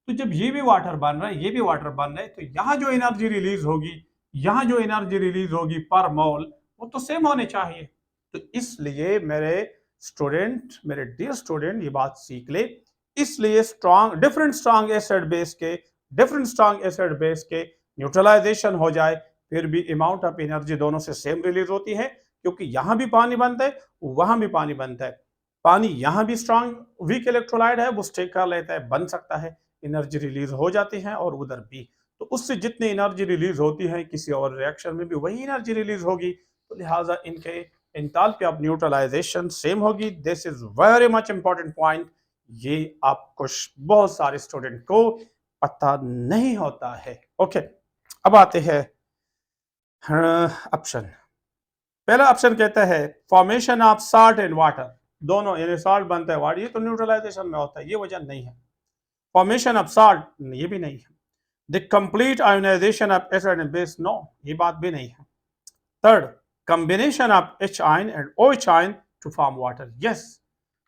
तो जब ये भी वाटर बन रहा है, ये भी वाटर बन रहा है, तो यहां जो एनर्जी रिलीज होगी, यहां जो एनर्जी रिलीज होगी पर मोल, वो तो सेम होने चाहिए। तो इसलिए मेरे स्टूडेंट, मेरे डियर स्टूडेंट, ये बात सीख ले, इसलिए डिफरेंट स्ट्रांग एसिड बेस के, डिफरेंट स्ट्रांग एसिड बेस के न्यूट्रलाइजेशन हो जाए फिर भी अमाउंट ऑफ एनर्जी दोनों से सेम रिलीज होती है, क्योंकि यहां भी पानी बनता है, वहां भी पानी बनता है। पानी यहां भी स्ट्रांग वीक इलेक्ट्रोलाइट है, वो स्टे कर लेता है, बन सकता है, एनर्जी रिलीज हो जाती है, और उधर भी तो उससे जितनी एनर्जी रिलीज होती है किसी और रिएक्शन में भी वही एनर्जी रिलीज होगी, तो लिहाजा इनके एंथैल्पी ऑफ न्यूट्रलाइजेशन सेम होगी। This is very much important point, ये आपको बहुत सारे स्टूडेंट को पता नहीं होता है। ओके, अब आते हैं ऑप्शन। पहला ऑप्शन कहता है formation of salt and water, दोनों यानी साल्ट बनता है वाटर, ये तो न्यूट्रलाइजेशन में होता है, ये वजह नहीं है। फॉर्मेशन ऑफ साल्ट, ये भी नहीं है। The complete ionization of acid and base, no, ये बात भी नहीं है। Third, combination of H ion and OH ion to form water, yes.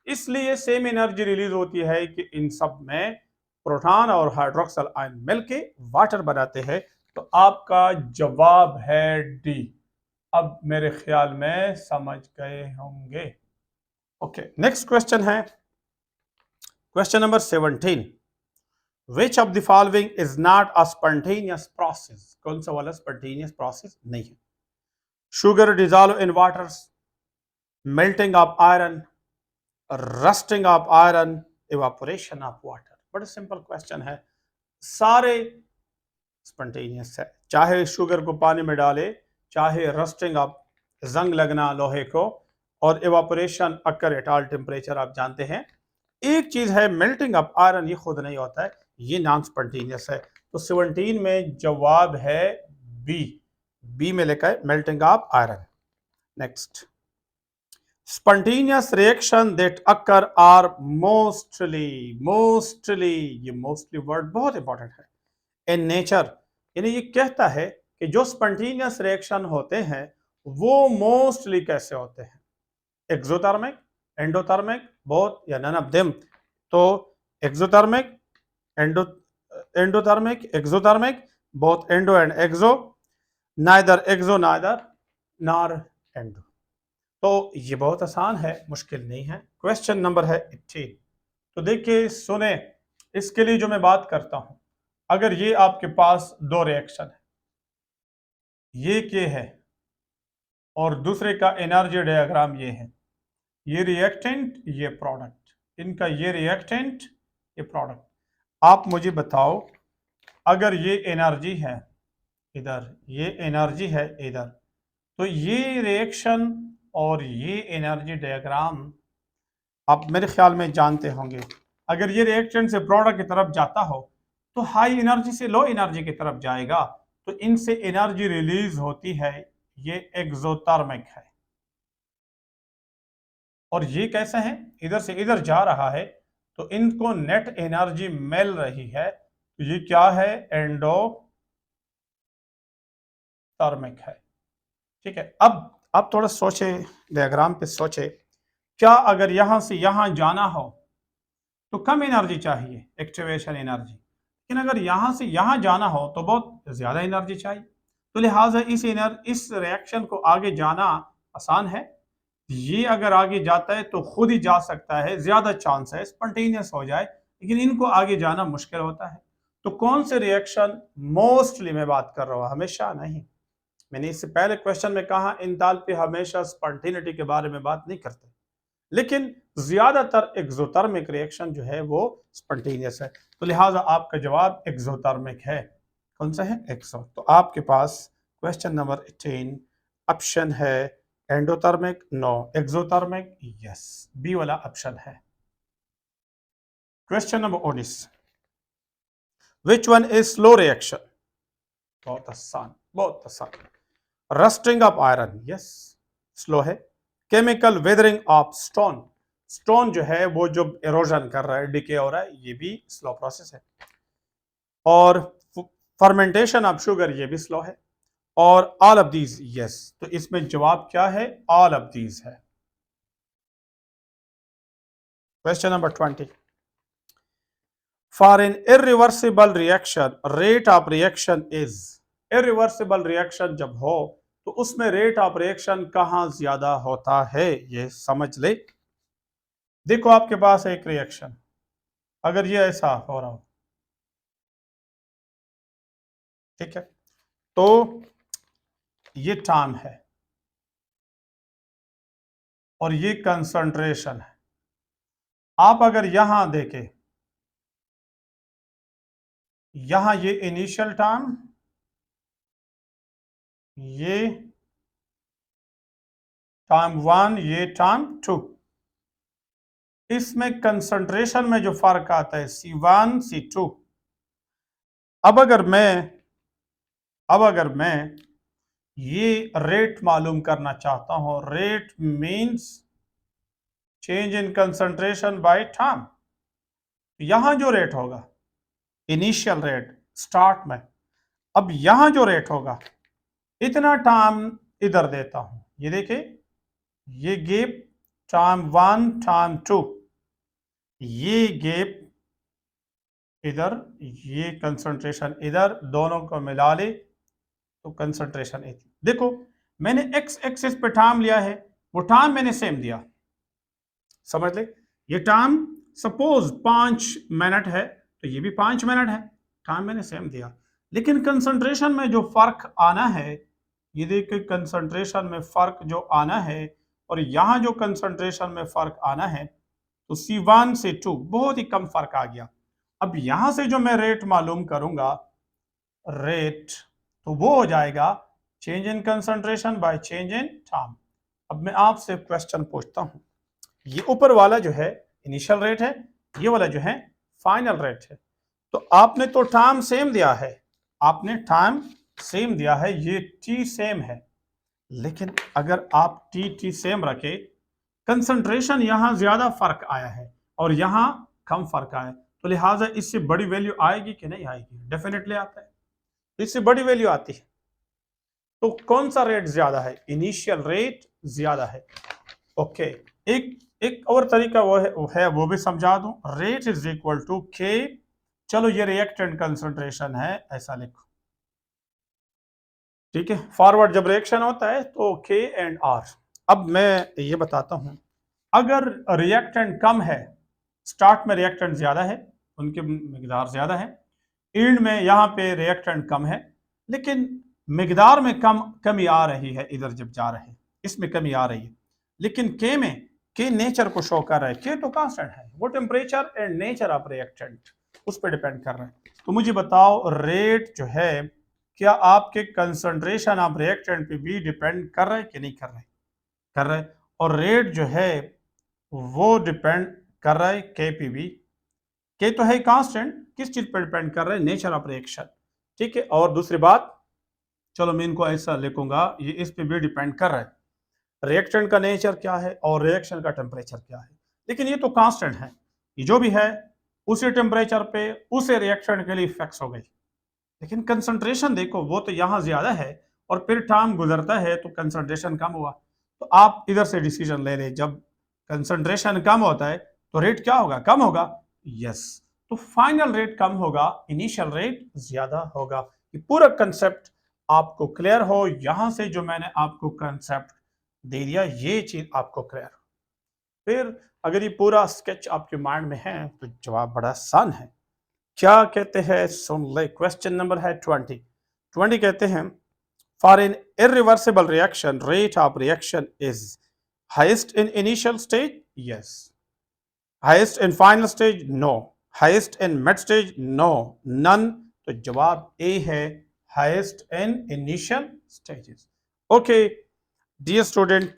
इसलिए सेम एनर्जी रिलीज होती है कि इन सब में प्रोटॉन और हाइड्रोक्सल आयन मिलके वाटर बनाते हैं। तो आपका जवाब है डी। अब मेरे ख्याल में समझ गए होंगे। ओके, नेक्स्ट क्वेश्चन है question number 17। Which of the following is not a spontaneous process? कौन सा वाला spontaneous process नहीं है? Sugar dissolve in waters, melting of iron, rusting of iron, evaporation of water. बड़ा सिंपल क्वेश्चन है, सारे spontaneous है, चाहे शुगर को पानी में डाले, चाहे रस्टिंग ऑफ जंग लगना लोहे को, और evaporation occur at all temperature, आप जानते हैं। एक चीज है मेल्टिंग ऑफ आयरन, ये खुद नहीं होता है, ये नॉन स्पॉन्टेनियस है। तो 17 में जवाब है बी, बी में लिखा है melting of iron. Next, spontaneous reaction that occur are mostly, mostly, ये मोस्टली वर्ड बहुत इंपॉर्टेंट है इन नेचर, यानी ये कहता है कि जो स्पॉन्टेनियस रिएक्शन होते हैं वो मोस्टली कैसे होते हैं। एक्सोथर्मिक, एंडोथर्मिक, बोथ या नन ऑफ देम? तो exothermic, endothermic, exothermic, both endo and exo, neither exo neither nor endo. तो ये बहुत आसान है, मुश्किल नहीं है। क्वेश्चन नंबर है 18। तो देखिए सुने, इसके लिए जो मैं बात करता हूं, अगर ये आपके पास दो रिएक्शन है, ये के है और दूसरे का एनर्जी डायग्राम ये है, ये रिएक्टेंट ये प्रोडक्ट, इनका ये रिएक्टेंट ये प्रोडक्ट। आप मुझे बताओ, अगर ये एनर्जी है इधर, ये एनर्जी है इधर, तो ये रिएक्शन और ये एनर्जी डायग्राम आप मेरे ख्याल में जानते होंगे। अगर ये रिएक्टेंट से प्रोडक्ट की तरफ जाता हो तो हाई एनर्जी से लो एनर्जी की तरफ जाएगा, तो इनसे एनर्जी रिलीज होती है, ये एक्सोथर्मिक है। और ये कैसा है, इधर से इधर जा रहा है, तो इनको नेट एनर्जी मिल रही है, तो ये क्या है, एंडोथर्मिक है। ठीक है, अब थोड़ा सोचे, डायग्राम पे सोचे, क्या अगर यहां से यहां जाना हो तो कम एनर्जी चाहिए, एक्टिवेशन एनर्जी, लेकिन अगर यहां से यहां जाना हो तो बहुत ज्यादा एनर्जी चाहिए। तो लिहाजा इस रिएक्शन को आगे जाना आसान है। ये अगर आगे जाता है तो खुद ही जा सकता है, ज्यादा चांस है स्पॉन्टेनियस हो जाए, लेकिन इनको आगे जाना मुश्किल होता है। तो कौन से रिएक्शन, मोस्टली मैं बात कर रहा हूं, हमेशा नहीं। मैंने इससे पहले क्वेश्चन में कहा एंथैल्पी हमेशा स्पॉन्टेनिटी के बारे में बात नहीं करते, लेकिन ज्यादातर एक्सोथर्मिक रिएक्शन जो है वो स्पॉन्टेनियस है। तो लिहाजा आपका जवाब एक्सोथर्मिक है। कौन सा है, एक्सो। तो आपके पास क्वेश्चन नंबर 18 ऑप्शन है endothermic, no, exothermic, yes, B वाला ऑप्शन है। Question number 19, which one is slow reaction? बहुत आसान, बहुत आसान। Rusting of iron, yes, slow है। Chemical weathering of stone, stone जो है वो जो एरोजन कर रहा है, डिके हो रहा है, ये भी स्लो प्रोसेस है। और फर्मेंटेशन ऑफ शुगर, ये भी स्लो है। और ऑल ऑफ दीज, यस। तो इसमें जवाब क्या है, ऑल ऑफ दीज है। Question number 20, for an irreversible reaction rate of reaction is, irreversible reaction जब हो तो उसमें रेट ऑफ रिएक्शन कहां ज्यादा होता है, ये समझ ले। देखो आपके पास एक रिएक्शन, अगर ये ऐसा हो रहा हो, ठीक है, तो ये टाइम है और ये कंसंट्रेशन है। आप अगर यहां देखें, यहां ये इनिशियल टाइम, ये टाइम 1, ये टाइम 2, इसमें कंसंट्रेशन में जो फर्क आता है C1 C2। अब अगर मैं ये रेट मालूम करना चाहता हूं, rate means change in concentration by time. यहां जो रेट होगा इनिशियल रेट स्टार्ट में, अब यहां जो रेट होगा इतना टाइम इधर देता हूं, ये देखिए, ये गैप टाइम 1 टाइम 2, ये गैप इधर, ये कंसंट्रेशन इधर, दोनों को मिला ले तो कंसंट्रेशन इधर। देखो मैंने एक्स एक्सिस पे टाइम लिया है, वो टाइम मैंने सेम दिया, समझ ले। ये टाइम सपोज 5 मिनट है, तो ये भी 5 मिनट है, टाइम मैंने सेम दिया, लेकिन कंसंट्रेशन में जो फर्क आना है, ये देखिए कंसंट्रेशन में फर्क जो आना है और यहां जो कंसंट्रेशन में फर्क आना है, तो C1 से 2 बहुत ही कम फर्क आ गया। अब यहां से जो मैं रेट मालूम करूंगा, रेट, तो वो हो जाएगा change in concentration by change in time. अब मैं आपसे क्वेश्चन पूछता हूं, ये ऊपर वाला जो है इनिशियल रेट है, ये वाला जो है फाइनल रेट है, तो आपने तो टाइम सेम दिया है, आपने टाइम सेम दिया है, ये टी सेम है, लेकिन अगर आप टी सेम रखे, कंसंट्रेशन यहां ज्यादा फर्क आया है और यहां कम फर्क आया है, तो लिहाजा इससे बड़ी वैल्यू आएगी कि नहीं आएगी, डेफिनेटली आता है, इससे बड़ी वैल्यू आती है। तो कौन सा रेट ज्यादा है, इनिशियल रेट ज्यादा है। ओके, एक एक और तरीका वो भी समझा दूं। रेट इज इक्वल टू के, चलो ये रिएक्टेंट कंसंट्रेशन है, ऐसा लिखो, ठीक है। फॉरवर्ड जब रिएक्शन होता है तो के एंड आर। अब मैं ये बताता हूं, अगर रिएक्टेंट कम है, स्टार्ट में रिएक्टेंट ज्यादा है, उनके मिकदार ज्यादा है, एंड में यहाँ पे रिएक्टेंट कम है, लेकिन मिकदार में कमी आ रही है, इधर जब जा रहे हैं इसमें कमी आ रही है, लेकिन के नेचर को शो कर रहा है, के तो कांस्टेंट है, वो temperature and nature of reactant उस पर डिपेंड कर रहा है। तो मुझे बताओ रेट जो है, क्या आपके कंसंट्रेशन ऑफ रिएक्टेंट पे भी डिपेंड कर रहा है कि नहीं कर रहा है? कर रहा है। और रेट जो है वो डिपेंड कर रहा है के पी वी, के तो है कांस्टेंट, किस चीज पर डिपेंड कर रहा है? नेचर ऑफ रिएक्शन, ठीक है। और दूसरी बात, चलो मैं इनको ऐसा लिखूंगा, ये इस पे भी डिपेंड कर रहा है, रिएक्टेंट का नेचर क्या है और रिएक्शन का टेम्परेचर क्या है, लेकिन ये तो कांस्टेंट है, ये जो भी है उसी टेम्परेचर पे उसे रिएक्शन के लिए फिक्स हो गई। लेकिन कंसंट्रेशन देखो, वो तो यहाँ ज्यादा है और फिर टाइम गुजरता है तो कंसंट्रेशन कम हुआ। तो आप इधर से डिसीजन ले लें, जब कंसंट्रेशन कम होता है तो रेट क्या होगा? कम होगा। यस, तो फाइनल रेट कम होगा, इनिशियल रेट ज्यादा होगा। ये पूरा कंसेप्ट आपको क्लियर हो, यहां से जो मैंने आपको कंसेप्ट दे दिया, ये चीज आपको क्लियर। फिर अगर ये पूरा स्केच आपके माइंड में है तो जवाब बड़ा आसान है। क्या कहते हैं, सुन ले, क्वेश्चन नंबर है 20 कहते हैं, for an irreversible reaction rate of reaction is highest in initial stage, yes, highest in final stage, no, highest in mid stage, no, none. तो जवाब ए है, highest in initial stages. Okay dear student,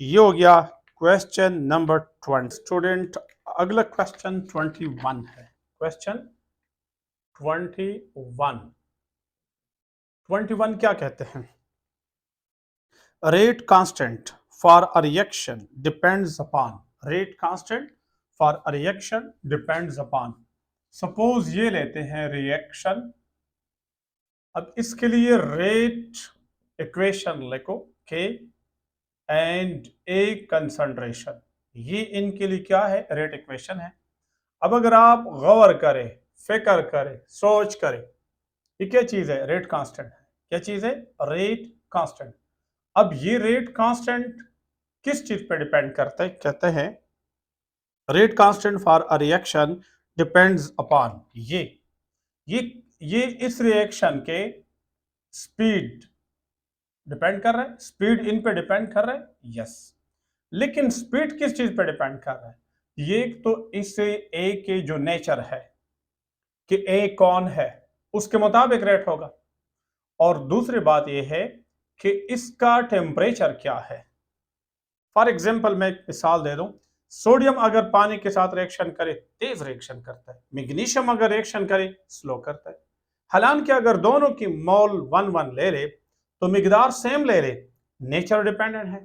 ये हो गया question number 20। Student अगला question 21 है, question 21 क्या कहते हैं? Rate constant for a reaction depends upon, rate constant for a reaction depends upon, suppose ये लेते हैं रिएक्शन, अब इसके लिए रेट इक्वेशन लिखो, के एंड ए कंसंट्रेशन, ये इनके लिए क्या है? रेट इक्वेशन है। अब अगर आप गौर करें, फिक्र करें, सोच करें, ये क्या चीज है? रेट कांस्टेंट है। क्या चीज है? Rate constant. अब ये रेट कांस्टेंट किस चीज पे डिपेंड करता है? कहते हैं rate constant for a reaction depends upon, ये ये इस रिएक्शन के स्पीड डिपेंड कर रहा है, स्पीड इन पे डिपेंड कर रहा है, यस। लेकिन स्पीड किस चीज पे डिपेंड कर रहा है? ये तो इससे ए के जो नेचर है कि ए कौन है उसके मुताबिक रेट होगा, और दूसरी बात यह है कि इसका टेम्परेचर क्या है। फॉर एग्जाम्पल मैं एक मिसाल दे दूं, सोडियम अगर पानी के साथ रिएक्शन करे तेज रिएक्शन करता है, मैग्नीशियम अगर रिएक्शन करे स्लो करता है। हालांकि अगर दोनों की मोल 1 1 ले ले तो मिकदार सेम ले ले, नेचर डिपेंडेंट है,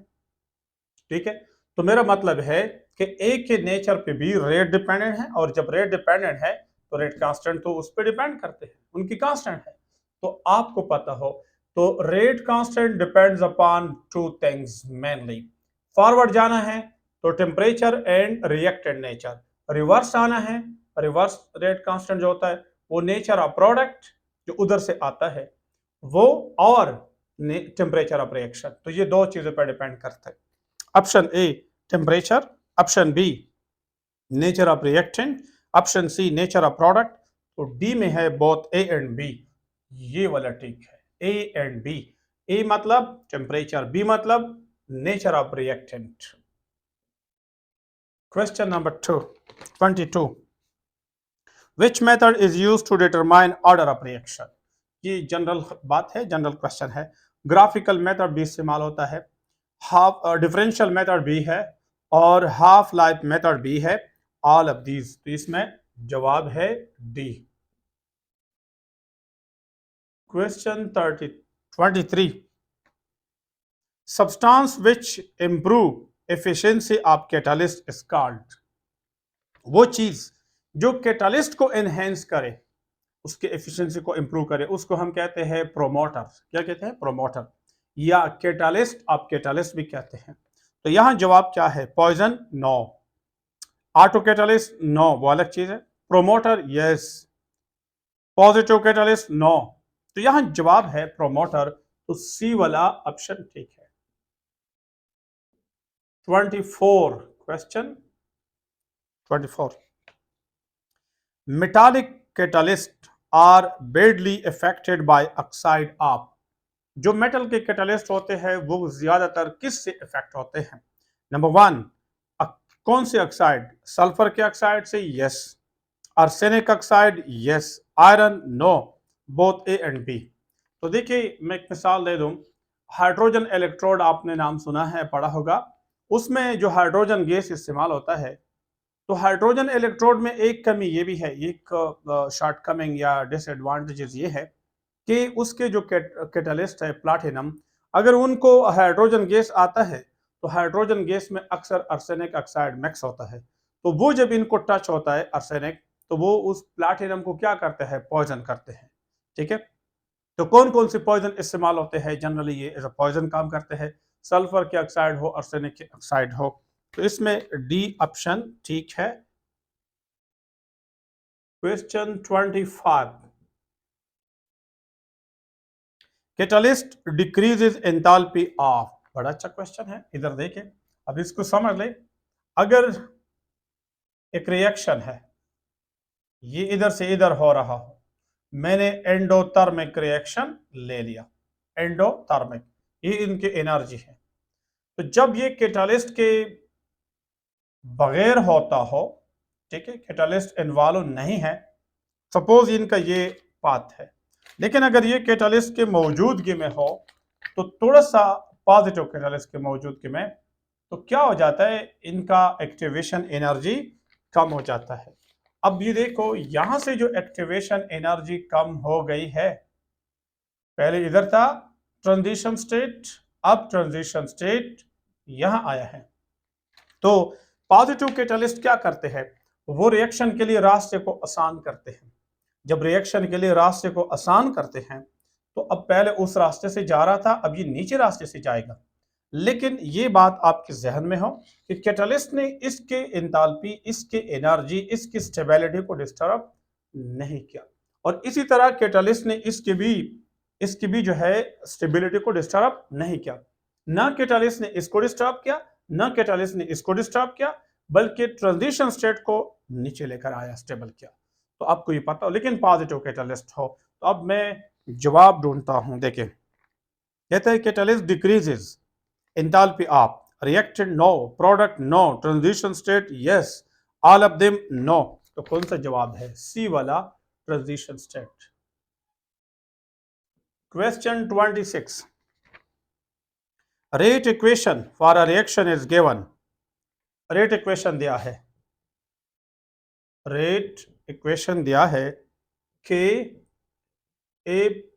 ठीक है। तो मेरा मतलब है कि ए के नेचर पे भी रेट डिपेंडेंट है, और जब रेट डिपेंडेंट है तो रेट कांस्टेंट तो उस पर डिपेंड करते हैं, उनकी कांस्टेंट है। तो आपको पता हो, तो rate constant depends upon two things mainly, forward जाना है तो temperature and reactant nature, reverse आना है, रिवर्स रेट कांस्टेंट जो होता है वो नेचर ऑफ प्रोडक्ट जो उधर से आता है वो, और टेम्परेचर ऑफ रिएक्शन। तो ये दो चीजों पर डिपेंड करता है। Option A temperature, option B nature of reactant, option C nature of product. तो डी में है बोथ ए एंड बी, ये वाला ठीक है, ए एंड बी। ए मतलब टेम्परेचर, बी मतलब nature of reactant. Question number 22, which method is used to determine order of reaction. ये जनरल बात है, जनरल क्वेश्चन है। ग्राफिकल मेथड भी इस्तेमाल होता है, हाफ डिफरेंशियल मेथड भी है, और हाफ लाइफ मेथड भी है, ऑल ऑफ दीज। तो इसमें जवाब है D. Question 23, substance which improve efficiency of catalyst is called, वो चीज जो कैटलिस्ट को एनहेंस करे, उसके एफिशिएंसी को इंप्रूव करे, उसको हम कहते हैं प्रोमोटर। क्या कहते हैं? प्रोमोटर, या कैटालिस्ट, आप कैटालिस्ट भी कहते हैं। तो यहां जवाब क्या है? Poison no, auto catalyst no, वो अलग चीज है, promoter yes, positive catalyst no. तो यहां जवाब है प्रोमोटर, तो सी वाला ऑप्शन ठीक है। 24 question 24, metallic catalyst are badly affected by oxide of. जो मेटल के कैटालिस्ट होते हैं वो ज्यादातर किस से इफेक्ट होते हैं? नंबर वन, कौन से ऑक्साइड? सल्फर के ऑक्साइड से yes, arsenic oxide yes, iron no, both A and B. तो देखिए मैं एक मिसाल दे दूं, हाइड्रोजन इलेक्ट्रोड आपने नाम सुना है, पढ़ा होगा, उसमें जो हाइड्रोजन गैस इस्तेमाल होता है, तो हाइड्रोजन इलेक्ट्रोड में एक कमी ये भी है, एक शॉर्टकमिंग या डिसएडवांटेजेस ये है कि उसके जो कैटलिस्ट है प्लाटिनम, अगर उनको हाइड्रोजन गैस आता है तो हाइड्रोजन गैस में अक्सर आर्सेनिक ऑक्साइड मिक्स होता है, तो वो जब इनको टच होता है आर्सेनिक, तो वो उस प्लाटिनम को क्या करते हैं? पॉइजन करते हैं। ठीक है, तो कौन कौन से पॉइजन इस्तेमाल होते हैं जनरली? ये एज अ पॉइजन काम करते हैं, सल्फर के ऑक्साइड हो, आर्सेनिक के ऑक्साइड हो। तो इसमें डी ऑप्शन ठीक है। Question 25, catalyst decreases enthalpy of. बड़ा अच्छा क्वेश्चन है, इधर देखें, अब इसको समझ ले। अगर एक रिएक्शन है, ये इधर से इधर हो रहा हो, मैंने एंडोथर्मिक रिएक्शन ले लिया, एंडोथर्मिक, ये इनकी एनर्जी है। तो जब ये कैटलिस्ट के बगैर होता हो, ठीक है, कैटलिस्ट इन्वॉल्व नहीं है, सपोज इनका ये पाथ है, लेकिन अगर ये कैटलिस्ट के मौजूदगी में हो, तो थोड़ा सा पॉजिटिव कैटलिस्ट के मौजूदगी में, तो क्या हो जाता है? इनका एक्टिवेशन एनर्जी कम हो जाता है। अब ये देखो, यहां से जो एक्टिवेशन एनर्जी कम हो गई है, पहले इधर था ट्रांजिशन स्टेट, अब ट्रांजिशन स्टेट यहां आया है। तो पॉजिटिव कैटलिस्ट क्या करते हैं? वो रिएक्शन के लिए रास्ते को आसान करते हैं। जब रिएक्शन के लिए रास्ते को आसान करते हैं, तो अब पहले उस रास्ते से जा रहा था, अब ये नीचे रास्ते से जाएगा। लेकिन ये बात आपके जहन में हो कि कैटलिस्ट ने इसके एंथैल्पी, इसके एनर्जी, इसकी स्टेबिलिटी को डिस्टर्ब नहीं किया, और इसी तरह कैटलिस्ट ने इसकी भी जो है स्टेबिलिटी को डिस्टर्ब नहीं किया। ना कैटलिस्ट ने इसको डिस्टर्ब किया, ना कैटलिस्ट ने इसको डिस्टर्ब किया, बल्कि ट्रांजिशन स्टेट को नीचे लेकर आया, स्टेबल किया। तो आपको ये पता हो, लेकिन पॉजिटिव कैटलिस्ट हो। तो अब मैं जवाब ढूंढता हूं, देखें, कहते हैं catalyst decreases enthalpy of reactant no, product no, transition state yes, all of them no। तो कौन सा जवाब है? सी वाला, transition state. Question 26, rate equation for a reaction is given. Rate equation दिया है, रेट इक्वेशन दिया है कि ए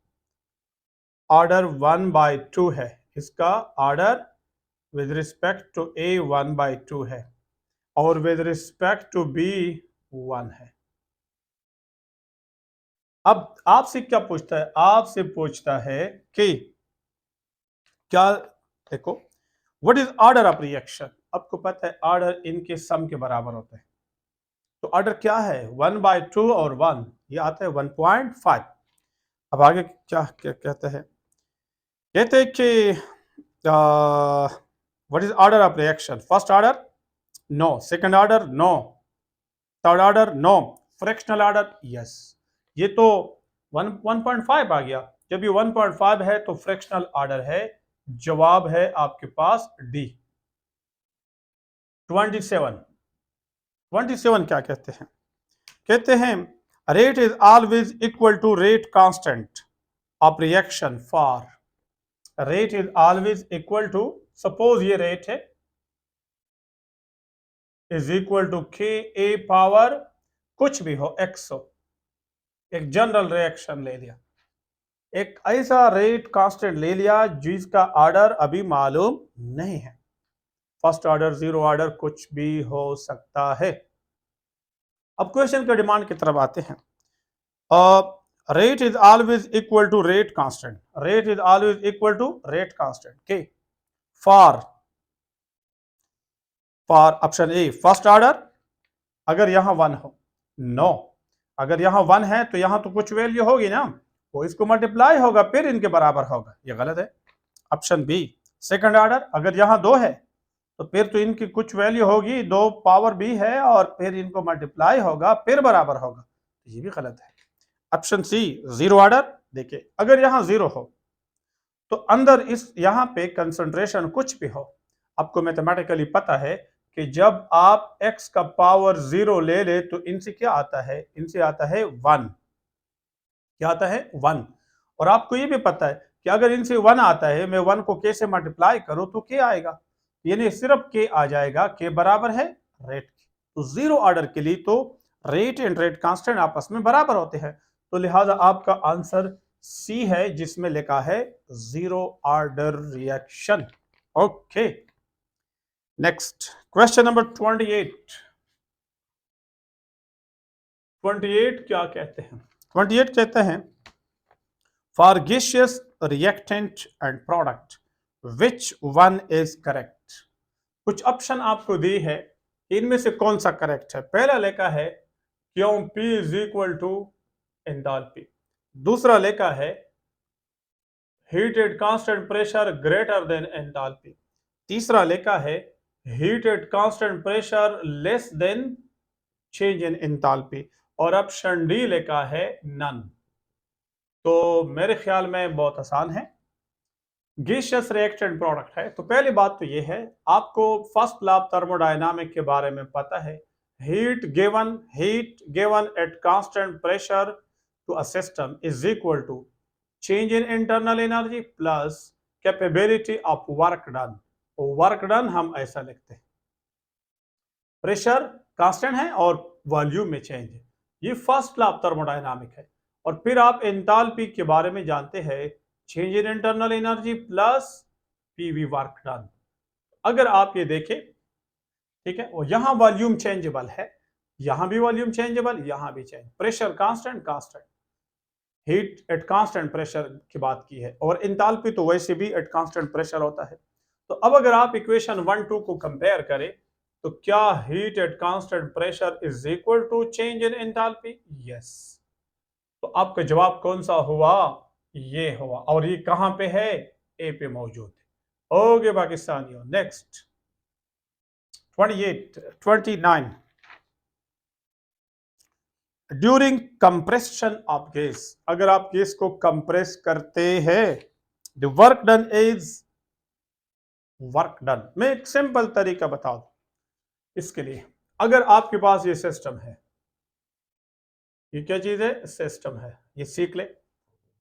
ऑर्डर 1/2 है, इसका ऑर्डर विद रिस्पेक्ट टू ए 1/2 है, और विद रिस्पेक्ट टू बी 1 है। अब आपसे क्या पूछता है? आपसे पूछता है कि क्या, देखो, what is order of reaction. आपको पता है ऑर्डर इनके सम के बराबर होते हैं, तो ऑर्डर क्या है? 1/2 और 1, ये आता है 1.5। अब आगे क्या क्या कहते हैं? कहते हैं कि what is order of reaction. First order no, second order no, third order no, fractional order yes. ये तो 1.5 आ गया, जब ये 1.5 है तो फ्रैक्शनल ऑर्डर है। जवाब है आपके पास डी। 27 क्या कहते हैं? कहते हैं rate is always equal to rate constant of reaction for. Rate is always equal to, suppose ये रेट है, is equal to K A power कुछ भी हो, एक्स हो, एक जनरल रिएक्शन ले लिया, एक ऐसा रेट कांस्टेंट ले लिया जिसका ऑर्डर अभी मालूम नहीं है, फर्स्ट ऑर्डर, जीरो ऑर्डर, कुछ भी हो सकता है। अब क्वेश्चन के डिमांड की तरफ आते हैं। Rate is always equal to rate constant, rate is always equal to rate constant k for for option A first order, अगर यहां 1 हो, नो, अगर यहां 1 है तो यहां तो कुछ वैल्यू होगी ना, वो इसको मल्टीप्लाई होगा फिर इनके बराबर होगा, ये गलत है। ऑप्शन बी सेकंड ऑर्डर, अगर यहां 2 है तो फिर तो इनकी कुछ वैल्यू होगी, 2 पावर बी है और फिर इनको मल्टीप्लाई होगा फिर बराबर होगा, ये भी गलत है। ऑप्शन सी जीरो ऑर्डर, देखिए अगर यहां 0 हो तो अंदर इस यहां पे कंसंट्रेशन कुछ भी हो, आपको मैथमेटिकली पता है कि जब आप x का पावर 0 ले ले तो इनसे क्या आता है, इनसे आता है 1, क्या आता है 1। और आपको ये भी पता है कि अगर इनसे 1 आता है, मैं 1 को k से मल्टीप्लाई करूं तो k आएगा, यानी सिर्फ k आ जाएगा, k बराबर है रेट के। तो जीरो ऑर्डर के लिए तो रेट एंड रेट कांस्टेंट आपस में बराबर होते हैं, तो लिहाजा आपका आंसर सी है जिसमें लिखा है zero order reaction. Okay, next question number 28। 28 क्या कहते हैं? 28 कहते हैं for gaseous reactant and product which one is correct। कुछ ऑप्शन आपको दी है, इनमें से कौन सा करेक्ट है। पहला लिखा है क्यों P is equal to enthalpy, दूसरा लिखा है heat at constant pressure greater than enthalpy, तीसरा लिखा है heat at constant pressure less than change in enthalpy, और ऑप्शन डी लिखा है नन। तो मेरे ख्याल में बहुत आसान है, गैसियस रिएक्टेंट प्रोडक्ट है। तो पहली बात तो ये है, आपको फर्स्ट लॉ ऑफ थर्मोडायनामिक के बारे में पता है, heat given at constant pressure to a system is equal to change in internal energy plus capability of work done. Work done हम ऐसा लिखते हैं, प्रेशर कांस्टेंट है और वॉल्यूम में चेंज है, ये फर्स्ट लॉ ऑफ थर्मोडायनामिक है। और फिर आप एंथैल्पी के बारे में जानते हैं, change in internal energy plus PV work done. अगर आप ये देखें, ठीक है, और यहां वॉल्यूम चेंजेबल है, यहां भी वॉल्यूम चेंजेबल, यहां भी change, pressure constant constant, heat at constant pressure की बात की है, और एंथैल्पी तो वैसे भी एट कांस्टेंट प्रेशर होता है। तो अब अगर आप इक्वेशन 1 2 को कंपेयर करें तो क्या heat at constant pressure is equal to change in enthalpy? Yes. तो आपका जवाब कौन सा हुआ? ये हुआ, और ये कहां पे है? ए पे मौजूद है। ओके पाकिस्तानियों, next 29 during compression of gas, अगर आप गैस को कंप्रेस करते हैं, the work done is work done. मैं एक सिंपल तरीका बता दूं इसके लिए। अगर आपके पास ये सिस्टम है, ये क्या चीज है? सिस्टम है, ये सीख ले।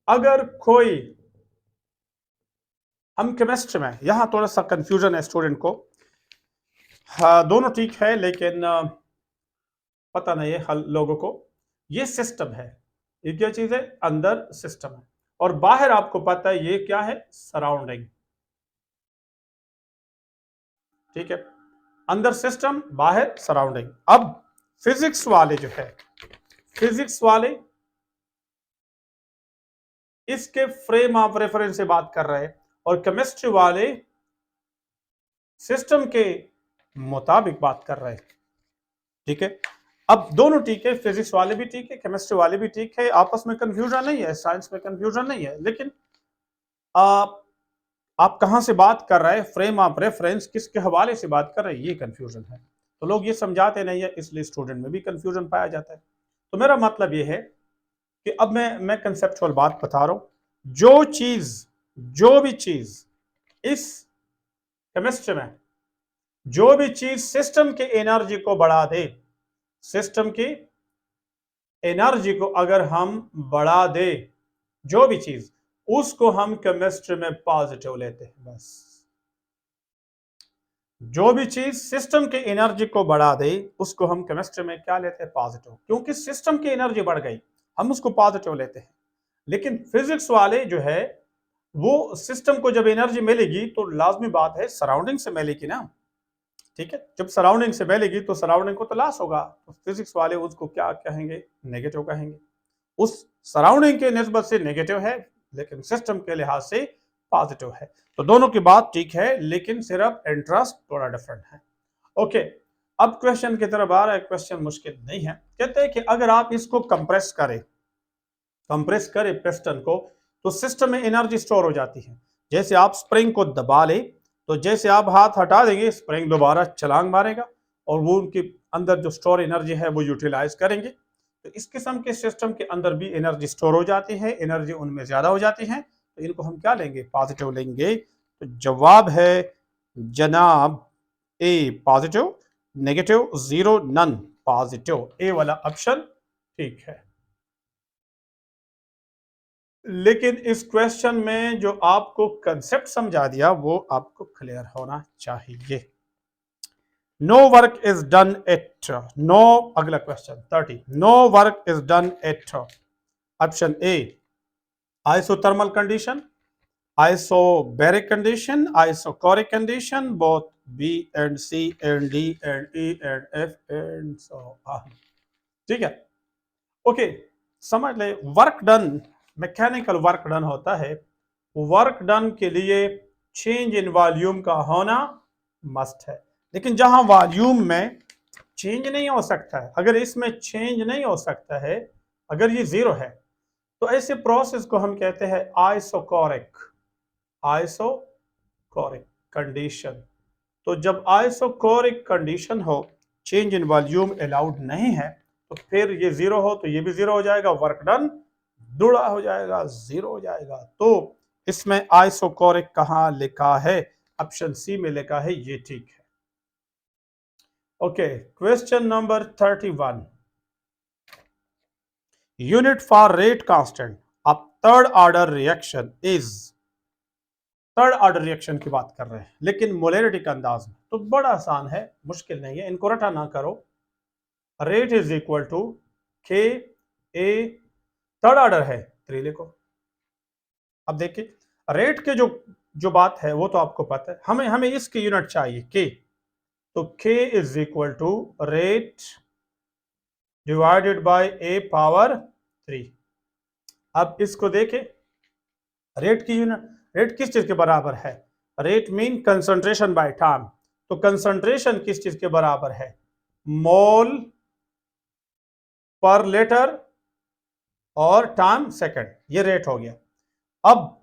अगर कोई, हम केमिस्ट्री में, यहां थोड़ा सा कंफ्यूजन है स्टूडेंट को, हाँ दोनों ठीक है लेकिन पता नहीं है हल लोगों को। ये सिस्टम है, ये क्या चीज है? अंदर सिस्टम है, और बाहर आपको पता है ये क्या है? सराउंडिंग, ठीक है, अंदर सिस्टम, बाहर सराउंडिंग। अब फिजिक्स वाले जो है, फिजिक्स वाले इसके फ्रेम ऑफ रेफरेंस से बात कर रहे हैं, और केमिस्ट्री वाले सिस्टम के मुताबिक बात कर रहे हैं, ठीक है। अब दोनों ठीक है, फिजिक्स वाले भी ठीक है, केमिस्ट्री वाले भी ठीक है, आपस में कंफ्यूजन नहीं है, साइंस में कंफ्यूजन नहीं है। लेकिन आप कहां से बात कर रहे हैं, फ्रेम ऑफ रेफरेंस किसके हवाले से बात कर रहे हैं, ये कंफ्यूजन है। तो लोग ये समझाते नहीं है, इसलिए स्टूडेंट में भी कंफ्यूजन पाया जाता है। तो मेरा मतलब ये है कि अब मैं कंसेप्चुअल बात बता रहा हूं, जो भी चीज इस केमिस्ट्री में, जो भी चीज सिस्टम के एनर्जी को बढ़ा दे, सिस्टम की एनर्जी को अगर हम बढ़ा दे, जो भी चीज, उसको हम केमिस्ट्री में पॉजिटिव लेते हैं। बस जो भी चीज सिस्टम की एनर्जी को बढ़ा दे उसको हम केमिस्ट्री में क्या लेते हैं? पॉजिटिव, क्योंकि सिस्टम की एनर्जी बढ़ गई, हम उसको पॉजिटिव लेते हैं। लेकिन फिजिक्स वाले जो है, वो सिस्टम को जब एनर्जी मिलेगी तो लाजमी बात है सराउंडिंग से मिलेगी ना, ठीक है। जब सराउंडिंग से मिलेगी तो सराउंडिंग को तो लॉस होगा, तो फिजिक्स वाले उसको क्या कहेंगे? नेगेटिव कहेंगे। उस सराउंडिंग के निस्बत से नेगेटिव है, लेकिन सिस्टम के लिहाज से पॉजिटिव है। तो दोनों की बात ठीक है, लेकिन सिर्फ इंटरेस्ट थोड़ा डिफरेंट है। ओके, अब क्वेश्चन की तरफ आ रहा है। क्वेश्चन मुश्किल नहीं है। कहते हैं कि अगर आप इसको कंप्रेस करें पिस्टन को, तो सिस्टम में एनर्जी स्टोर हो जाती है। जैसे आप स्प्रिंग को दबा ले, तो जैसे आप हाथ हटा देंगे, स्प्रिंग दोबारा छलांग मारेगा और वो उनके अंदर जो स्टोर एनर्जी है वो यूटिलाइज करेंगे। तो इस किस्म के सिस्टम के अंदर भी एनर्जी स्टोर हो जाती है, एनर्जी उनमें ज्यादा हो जाती है। तो इनको हम क्या लेंगे? पॉजिटिव लेंगे। तो जवाब है जनाब A positive, negative, zero, none. Positive, A वाला ऑप्शन ठीक है। लेकिन इस क्वेश्चन में जो आपको कंसेप्ट समझा दिया वो आपको क्लियर होना चाहिए। No work is done at no, अगला question 30, no work is done at option A isothermal condition, isobaric condition, isochoric condition, both B and C and D and E and F and so on। ठीक है, okay, समझ ले। Work done, mechanical work done होता है। Work done के लिए change in volume का होना मस्ट है। लेकिन जहां वॉल्यूम में चेंज नहीं हो सकता है, अगर इसमें चेंज नहीं हो सकता है, अगर ये जीरो है, तो ऐसे प्रोसेस को हम कहते हैं आइसोकोरिक, आइसोकोरिक कंडीशन। तो जब आइसोकोरिक कंडीशन हो, चेंज इन वॉल्यूम अलाउड नहीं है, तो फिर ये जीरो हो तो ये भी जीरो हो जाएगा, वर्क डन दुड़ा हो जाएगा, जीरो हो जाएगा। तो इसमें आइसोकोरिक कहां लिखा है? ऑप्शन सी में लिखा है, ये ठीक है। Okay, question number 31, unit for rate constant of third order reaction is, third order reaction की बात कर रहे हैं लेकिन मोलैरिटी का अंदाज में, तो बड़ा आसान है, मुश्किल नहीं है, इनको रटा ना करो। Rate is equal to K A, third order है 3 लिखो। अब देखिए, रेट के जो बात है वो तो आपको पता है, हमें हमें इसकी यूनिट चाहिए के। तो K is equal to rate divided by A power 3। अब इसको देखें, रेट की यूनिट, रेट किस चीज के बराबर है? Rate mean concentration by time. तो कंसंट्रेशन किस चीज के बराबर है? मोल पर लीटर और टाइम सेकंड, ये रेट हो गया। अब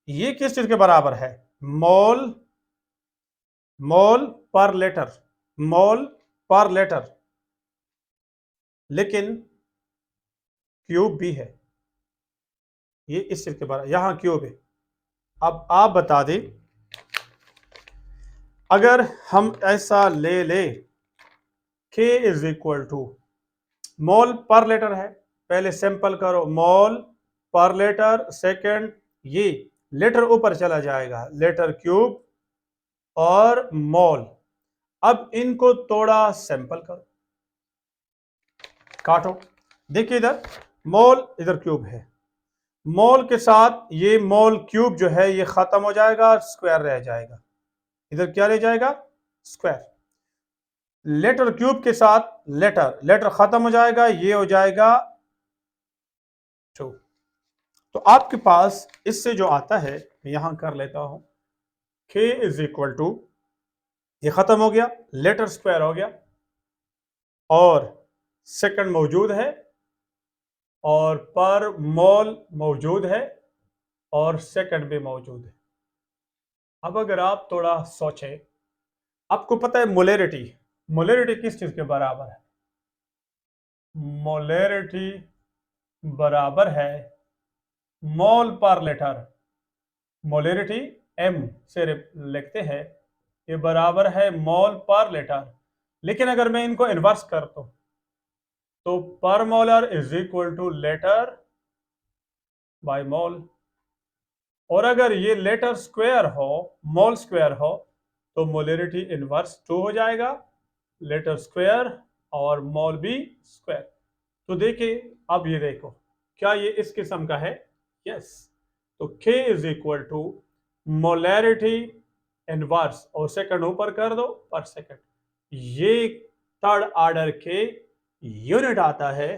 ये किस चीज के बराबर है? मोल, मोल पर लीटर, मोल पर लीटर, लेकिन क्यूब भी है, ये इस चीज के बराबर, यहां क्यूब है। अब आप बता दें, अगर हम ऐसा ले ले, K इज इक्वल टू मोल पर लीटर है, पहले सिंपल करो, मोल पर लीटर सेकंड, ये लीटर ऊपर चला जाएगा, लीटर क्यूब और मोल। अब इनको थोड़ा सिंपल करो, काटो, देखिए इधर मोल, इधर क्यूब है, मोल के साथ ये मोल क्यूब जो है ये खत्म हो जाएगा, स्क्वायर रह जाएगा, इधर क्या रह जाएगा? स्क्वायर। लेटर क्यूब के साथ लेटर, लेटर खत्म हो जाएगा, ये हो जाएगा 2। तो आपके पास इससे जो आता है, यहां कर लेता हूं, k इज इक्वल टू, ये खत्म हो गया, लेटर स्क्वायर हो गया और सेकंड मौजूद है और पर मोल मौजूद है और सेकंड भी मौजूद है। अब अगर आप थोड़ा सोचें, आपको पता है मोलैरिटी, मोलैरिटी किस चीज के बराबर है? मोलैरिटी बराबर है मोल पर लीटर, मोलैरिटी m से लिखते हैं, ये बराबर है मोल पर लीटर। लेकिन अगर मैं इनको इन्वर्स कर तो पर molar is equal two litre by mole, और अगर ये लीटर स्क्वायर हो, मोल स्क्वायर हो, तो मोलैरिटी इनवर्स 2 हो जाएगा, लीटर स्क्वायर और मोल भी स्क्वायर। तो देखिए, अब ये देखो, क्या ये इस किस्म का है? यस। तो K is equal to molarity inverse और सेकंड ऊपर कर दो, पर सेकंड। ये थर्ड ऑर्डर के यूनिट आता है,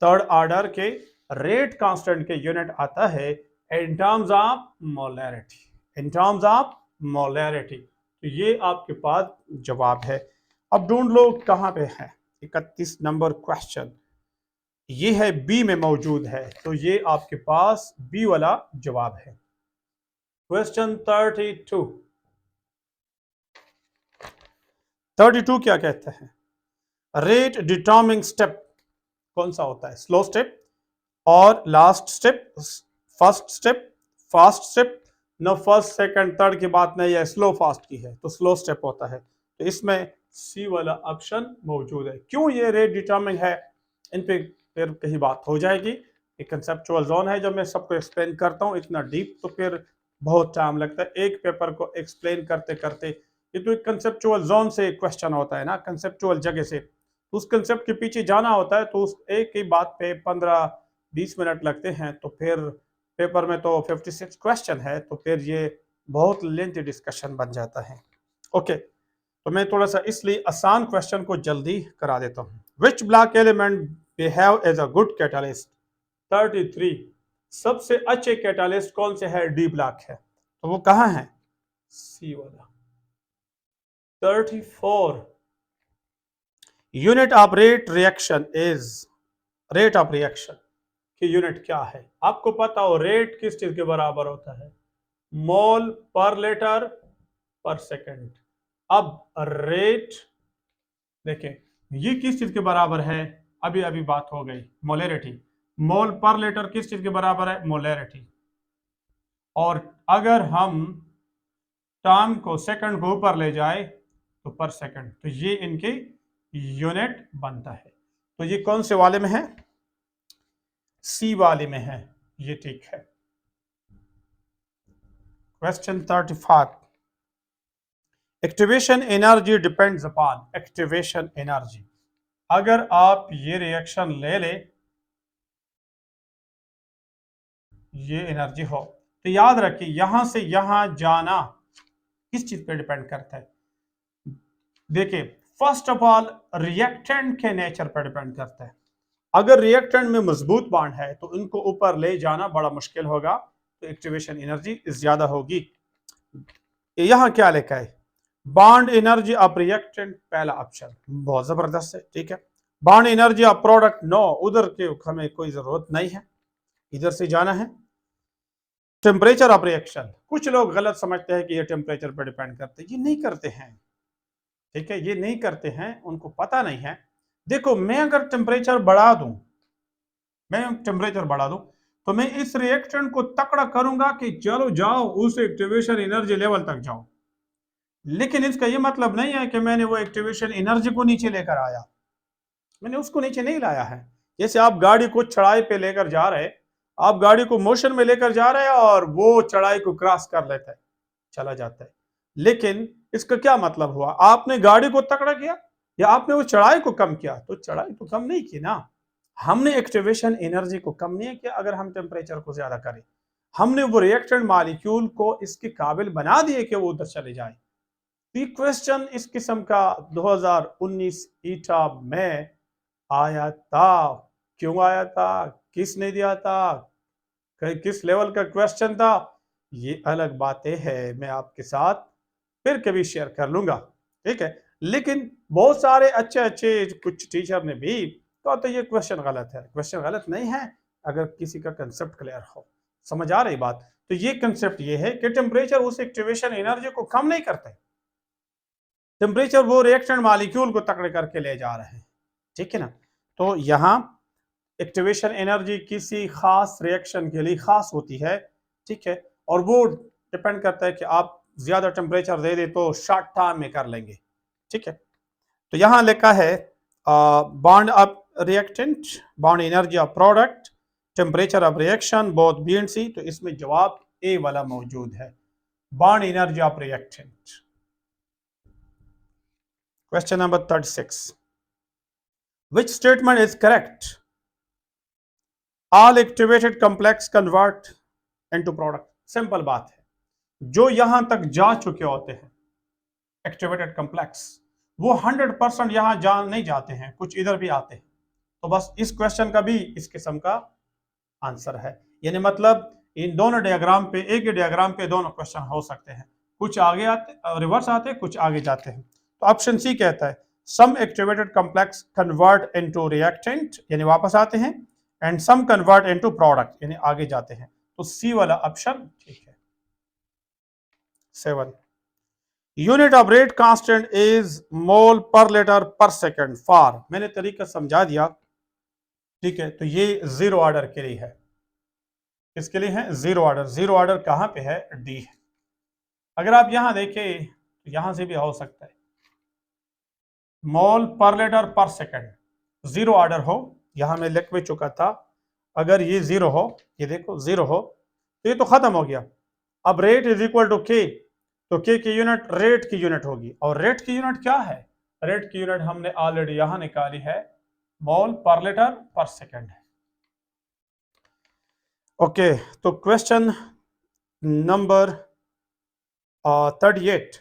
थर्ड ऑर्डर के रेट कांस्टेंट के यूनिट आता है in terms of molarity, in terms of molarity. तो ये आपके पास जवाब है। अब ढूंढ लो कहां पे है। 31 नंबर क्वेश्चन ये है, बी में मौजूद है, तो ये आपके पास बी वाला जवाब है। क्वेश्चन 32 क्या कहता है? रेट डिटर्मिनिंग स्टेप कौन सा होता है? स्लो स्टेप और last step, first step, fast step? न फर्स्ट सेकंड थर्ड की बात नहीं है, स्लो फास्ट की है, तो स्लो स्टेप होता है। तो इसमें सी वाला ऑप्शन मौजूद है। क्यों ये रेट डिटर्मिनिंग है, इन पे फिर कहीं बात हो जाएगी। एक कंसेप्चुअल जोन है, जब मैं सबको एक्सप्लेन करता हूँ इतना डीप तो फिर बहुत टाइम लगता है एक पेपर को एक्सप्लेन करते करते। ये तो एक कंसेप्चुअल जोन से क्वेश्चन होता है ना, कंसेप्चुअल जगह से, तो उस कंसेप्ट के पीछे जाना होता है, तो उस एक ही बात पे 15-20 मिनट लगते हैं। तो फिर पेपर में तो 56 क्वेश्चन है, तो फिर ये बहुत लेंथी डिस्कशन बन जाता है। ओके, तो मैं थोड़ा सा इसलिए आसान क्वेश्चन को जल्दी करा देता हूँ। Which block element behave as a good catalyst? 33 सबसे अच्छे कैटालिस्ट कौन से है? डी ब्लॉक है, तो वो कहाँ है? सी वाला। 34 unit of rate reaction is, rate of reaction की यूनिट क्या है? आपको पता हो रेट किस चीज के बराबर होता है? मोल पर लीटर पर सेकंड। अब रेट देखें, ये किस चीज के बराबर है? अभी अभी बात हो गई, मोलैरिटी। मोल पर लीटर किस चीज के बराबर है? मोलैरिटी। और अगर हम टर्म को सेकंड को ऊपर ले जाए तो पर सेकंड, तो ये इनकी यूनिट बनता है। तो ये कौन से वाले में है? सी वाले में है, ये ठीक है। Question 35 activation energy depends upon, activation energy, अगर आप ये रिएक्शन ले ले, ये एनर्जी हो, तो याद रखिए यहां से यहां जाना किस चीज पे डिपेंड करता है? देखिए, फर्स्ट ऑफ ऑल रिएक्टेंट के नेचर पर डिपेंड करता है। अगर रिएक्टेंट में मजबूत बॉन्ड है तो इनको ऊपर ले जाना बड़ा मुश्किल होगा, तो एक्टिवेशन एनर्जी ज्यादा होगी। यहां क्या लिखा है? बॉन्ड एनर्जी ऑफ रिएक्टेंट, पहला ऑप्शन बहुत जबरदस्त है, ठीक है। Bond energy of product, no, उधर के हमें कोई जरूरत नहीं है, इधर से जाना है। टेम्परेचर ऑफ रिएक्शन, कुछ लोग गलत समझते हैं कि ये टेम्परेचर पर डिपेंड करते हैं, ये नहीं करते हैं, ठीक है, ये नहीं करते हैं, उनको पता नहीं है। देखो, मैं अगर टेम्परेचर बढ़ा दूं, तो मैं इस रिएक्टेंट को तकड़ा करूंगा कि चलो जाओ उस एक्टिवेशन एनर्जी लेवल तक जाओ, लेकिन इसका ये मतलब नहीं है कि मैंने वो एक्टिवेशन एनर्जी को नीचे लेकर आया, मैंने उसको नीचे नहीं लाया है। जैसे आप गाड़ी को चढ़ाई पे लेकर जा रहे, आप गाड़ी को मोशन में लेकर जा रहे हैं और वो चढ़ाई को क्रॉस कर लेता है, चला जाता है, लेकिन इसका क्या मतलब हुआ? आपने गाड़ी को तकड़ा किया या आपने वो चढ़ाई को कम किया? तो चढ़ाई तो कम नहीं की ना, हमने एक्टिवेशन एनर्जी को कम नहीं किया। अगर हम टेम्परेचर को ज्यादा करें, हमने वो रिएक्टेंट मॉलिक्यूल को इसके काबिल बना दिए कि वो उधर चले जाए। क्वेश्चन इस किस्म का 2019 ईटा में आया था। क्यों आया था, किसने दिया था, किस लेवल का क्वेश्चन था, ये अलग बातें हैं, मैं आपके साथ फिर कभी शेयर कर लूंगा, ठीक है। लेकिन बहुत सारे अच्छे अच्छे कुछ टीचर ने भी कहा तो ये क्वेश्चन गलत है। क्वेश्चन गलत नहीं है अगर किसी का कंसेप्ट क्लियर हो, समझ आ रही बात। तो ये कंसेप्ट ये है कि टेम्परेचर उस एक्टिवेशन एनर्जी को कम नहीं करते, टेम्परेचर वो रिएक्शन मॉलिक्यूल को तकड़े करके ले जा रहे हैं, ठीक है ना। तो यहाँ एक्टिवेशन एनर्जी किसी खास रिएक्शन के लिए खास होती है, ठीक है, और वो डिपेंड करता है कि आप ज्यादा टेम्परेचर दे दे तो शॉर्ट टाइम में कर लेंगे, ठीक है। तो यहाँ लिखा है bond of reactant, bond energy of product, temperature of reaction both B and C, तो इसमें जवाब ए वाला मौजूद है, bond energy of reactant. Question number 36 which statement is correct? All activated complex convert into product, simple बात है, जो यहां तक जा चुके होते हैं एक्टिवेटेड कॉम्प्लेक्स, वो 100% यहां जा नहीं जाते हैं, कुछ इधर भी आते हैं। तो बस इस क्वेश्चन का भी इस किस्म का आंसर है, यानी मतलब इन दोनों डायग्राम पे, एक ही डायग्राम पे दोनों क्वेश्चन हो सकते हैं। कुछ आगे आते, रिवर्स आते हैं, कुछ आगे जाते हैं। तो ऑप्शन सी कहता है some activated complex convert into reactant यानी वापस आते हैं, and some convert into product यानी आगे जाते हैं। तो सी वाला ऑप्शन ठीक है। 7 unit of rate constant is mole पर लीटर पर सेकंड फॉर, मैंने तरीका समझा दिया, ठीक है। तो ये जीरो ऑर्डर के लिए है, किसके लिए है? Zero order. जीरो ऑर्डर कहां पे है? डी है। अगर आप यहां देखें तो यहां से भी हो सकता है मोल पर लीटर पर सेकंड, जीरो ऑर्डर हो, यहां मैं लिख भी चुका था। अगर ये जीरो हो, ये देखो जीरो हो, तो ये तो खत्म हो गया। अब रेट इज इक्वल टू के, तो के की यूनिट रेट की यूनिट होगी, और रेट की यूनिट क्या है? रेट की यूनिट हमने ऑलरेडी यहां निकाली है, मोल पर लीटर पर सेकंड है। ओके, तो question number 38,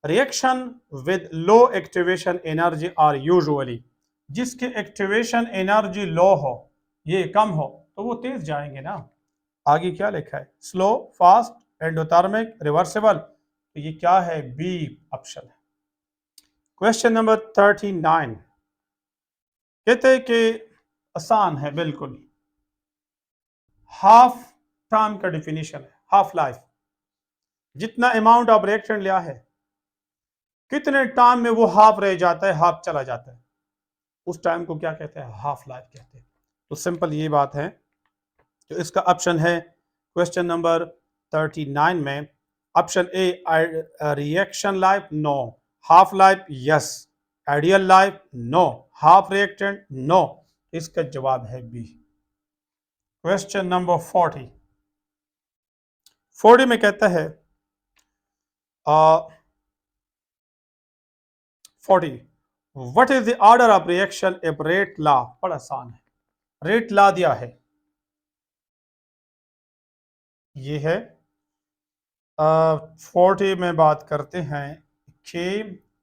reaction with low activation energy are usually, जिसके एक्टिवेशन एनर्जी लो हो, ये कम हो, तो वो तेज जाएंगे ना। आगे क्या लिखा है? स्लो, फास्ट, एंडोथर्मिक, रिवर्सिबल, तो ये क्या है? बी ऑप्शन है। क्वेश्चन नंबर 39, कहते हैं कि आसान है बिल्कुल, हाफ टाइम का डिफिनीशन है, हाफ लाइफ, जितना अमाउंट ऑफ रिएक्शन लिया है कितने टाइम में वो हाफ रह जाता है, हाफ चला जाता है, उस टाइम को क्या कहते हैं? हाफ लाइफ कहते हैं। तो सिंपल ये बात है। तो इसका ऑप्शन है क्वेश्चन नंबर 39 में option A, reaction life no, half life yes, ideal life no, half reactant no. इसका जवाब है बी। क्वेश्चन नंबर 40 में कहता है 40 what is the order of reaction if rate law, बड़ा आसान है, रेट लॉ दिया है, ये है 40 में बात करते हैं के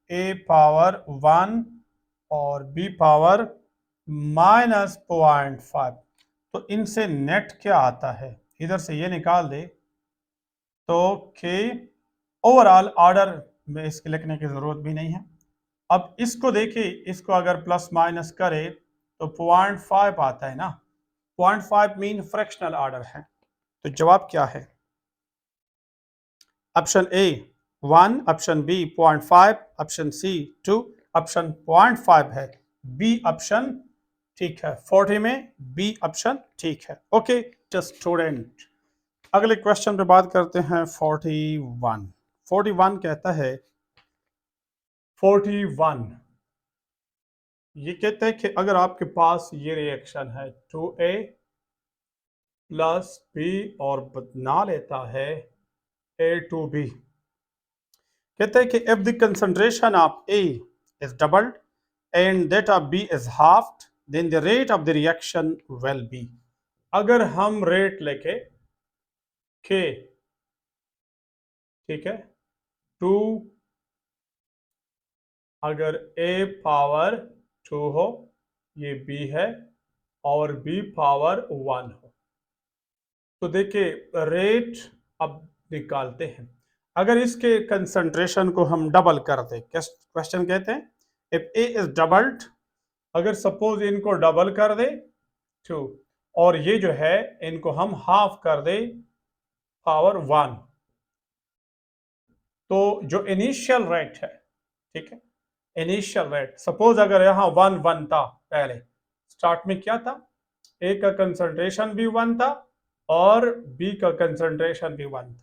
ए पावर 1 और बी पावर -0.5, तो इनसे नेट क्या आता है? इधर से ये निकाल दे, तो के ओवरऑल ऑर्डर में इसके लिखने की जरूरत भी नहीं है। अब इसको देखिए, इसको अगर प्लस माइनस करे तो 0.5 आता है ना, 0.5 मीन फ्रैक्शनल ऑर्डर है। तो जवाब क्या है? Option A 1, option B 0.5, option C 2, option 0.5 है, बी ऑप्शन ठीक है। 40 में बी ऑप्शन ठीक है। ओके स्टूडेंट, अगले क्वेश्चन पे बात करते हैं। 41 कहता है 41 ये कहता है कि अगर आपके पास ये रिएक्शन है 2a प्लस बी और बना लेता है a to b, कहते हैं कि if the concentration of A is doubled and that of B is halved then the rate of the reaction will be, अगर हम रेट लेके K, ठीक है, 2, अगर A पावर 2 हो, ये B है, और B पावर 1 हो, तो देखिए रेट अब निकालते हैं। अगर इसके कंसंट्रेशन को हम डबल कर दे, क्वेश्चन कहते हैं इफ ए इज डबल्ड, अगर सपोज इनको डबल कर दे 2, और ये जो है इनको हम हाफ कर दे पावर 1, तो जो इनिशियल रेट है, ठीक है, इनिशियल रेट सपोज अगर यहाँ 1 था, पहले स्टार्ट में क्या था, ए का कंसंट्रेशन भी 1 था और बी का कंसंट्रेशन भी 1 था,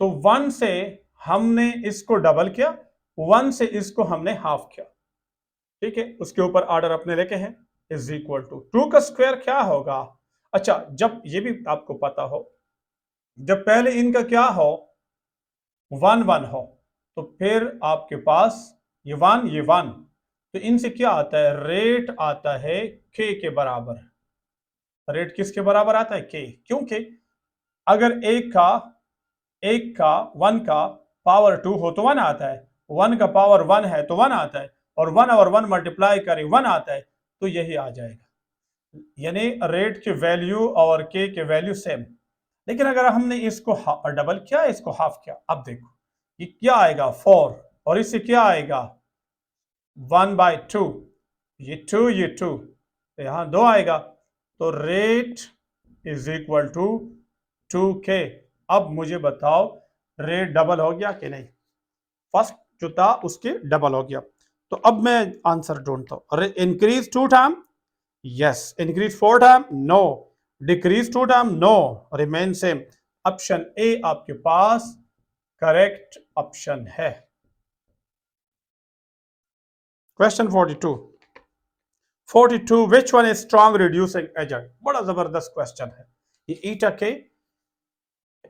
तो 1 से हमने इसको डबल किया, 1 से इसको हमने हाफ किया, ठीक है, उसके ऊपर ऑर्डर अपने लेके हैं, इज इक्वल टू 2 का स्क्वायर क्या होगा? अच्छा, जब ये भी आपको पता हो, जब पहले इनका क्या हो 1 हो, तो फिर आपके पास ये 1, तो इनसे क्या आता है? रेट आता है के के बराबर। रेट किसके बराबर आता है? के, क्योंकि अगर एक का 1 का पावर 2 हो तो 1 आता है, 1 का पावर 1 है तो 1 आता है, और 1 और 1 मल्टीप्लाई करें 1 आता है, तो यही आ जाएगा। यानी रेट की वैल्यू और के वैल्यू सेम। लेकिन अगर हमने इसको डबल किया, इसको हाफ किया, अब देखो ये क्या आएगा 4, और इससे क्या आएगा 1/2, ये 2 ये 2, तो यहां 2 आएगा, तो rate is equal to 2k। अब मुझे बताओ रेट डबल हो गया कि नहीं, फर्स्ट जो था उसके डबल हो गया। तो अब मैं आंसर ढूंढता हूं, increase 2 time yes, increase 4 time no, decrease 2 time no, remain same. Option A आपके पास करेक्ट ऑप्शन है। Question 42 which one is strong reducing agent, बड़ा जबरदस्त क्वेश्चन है ये। ईटा के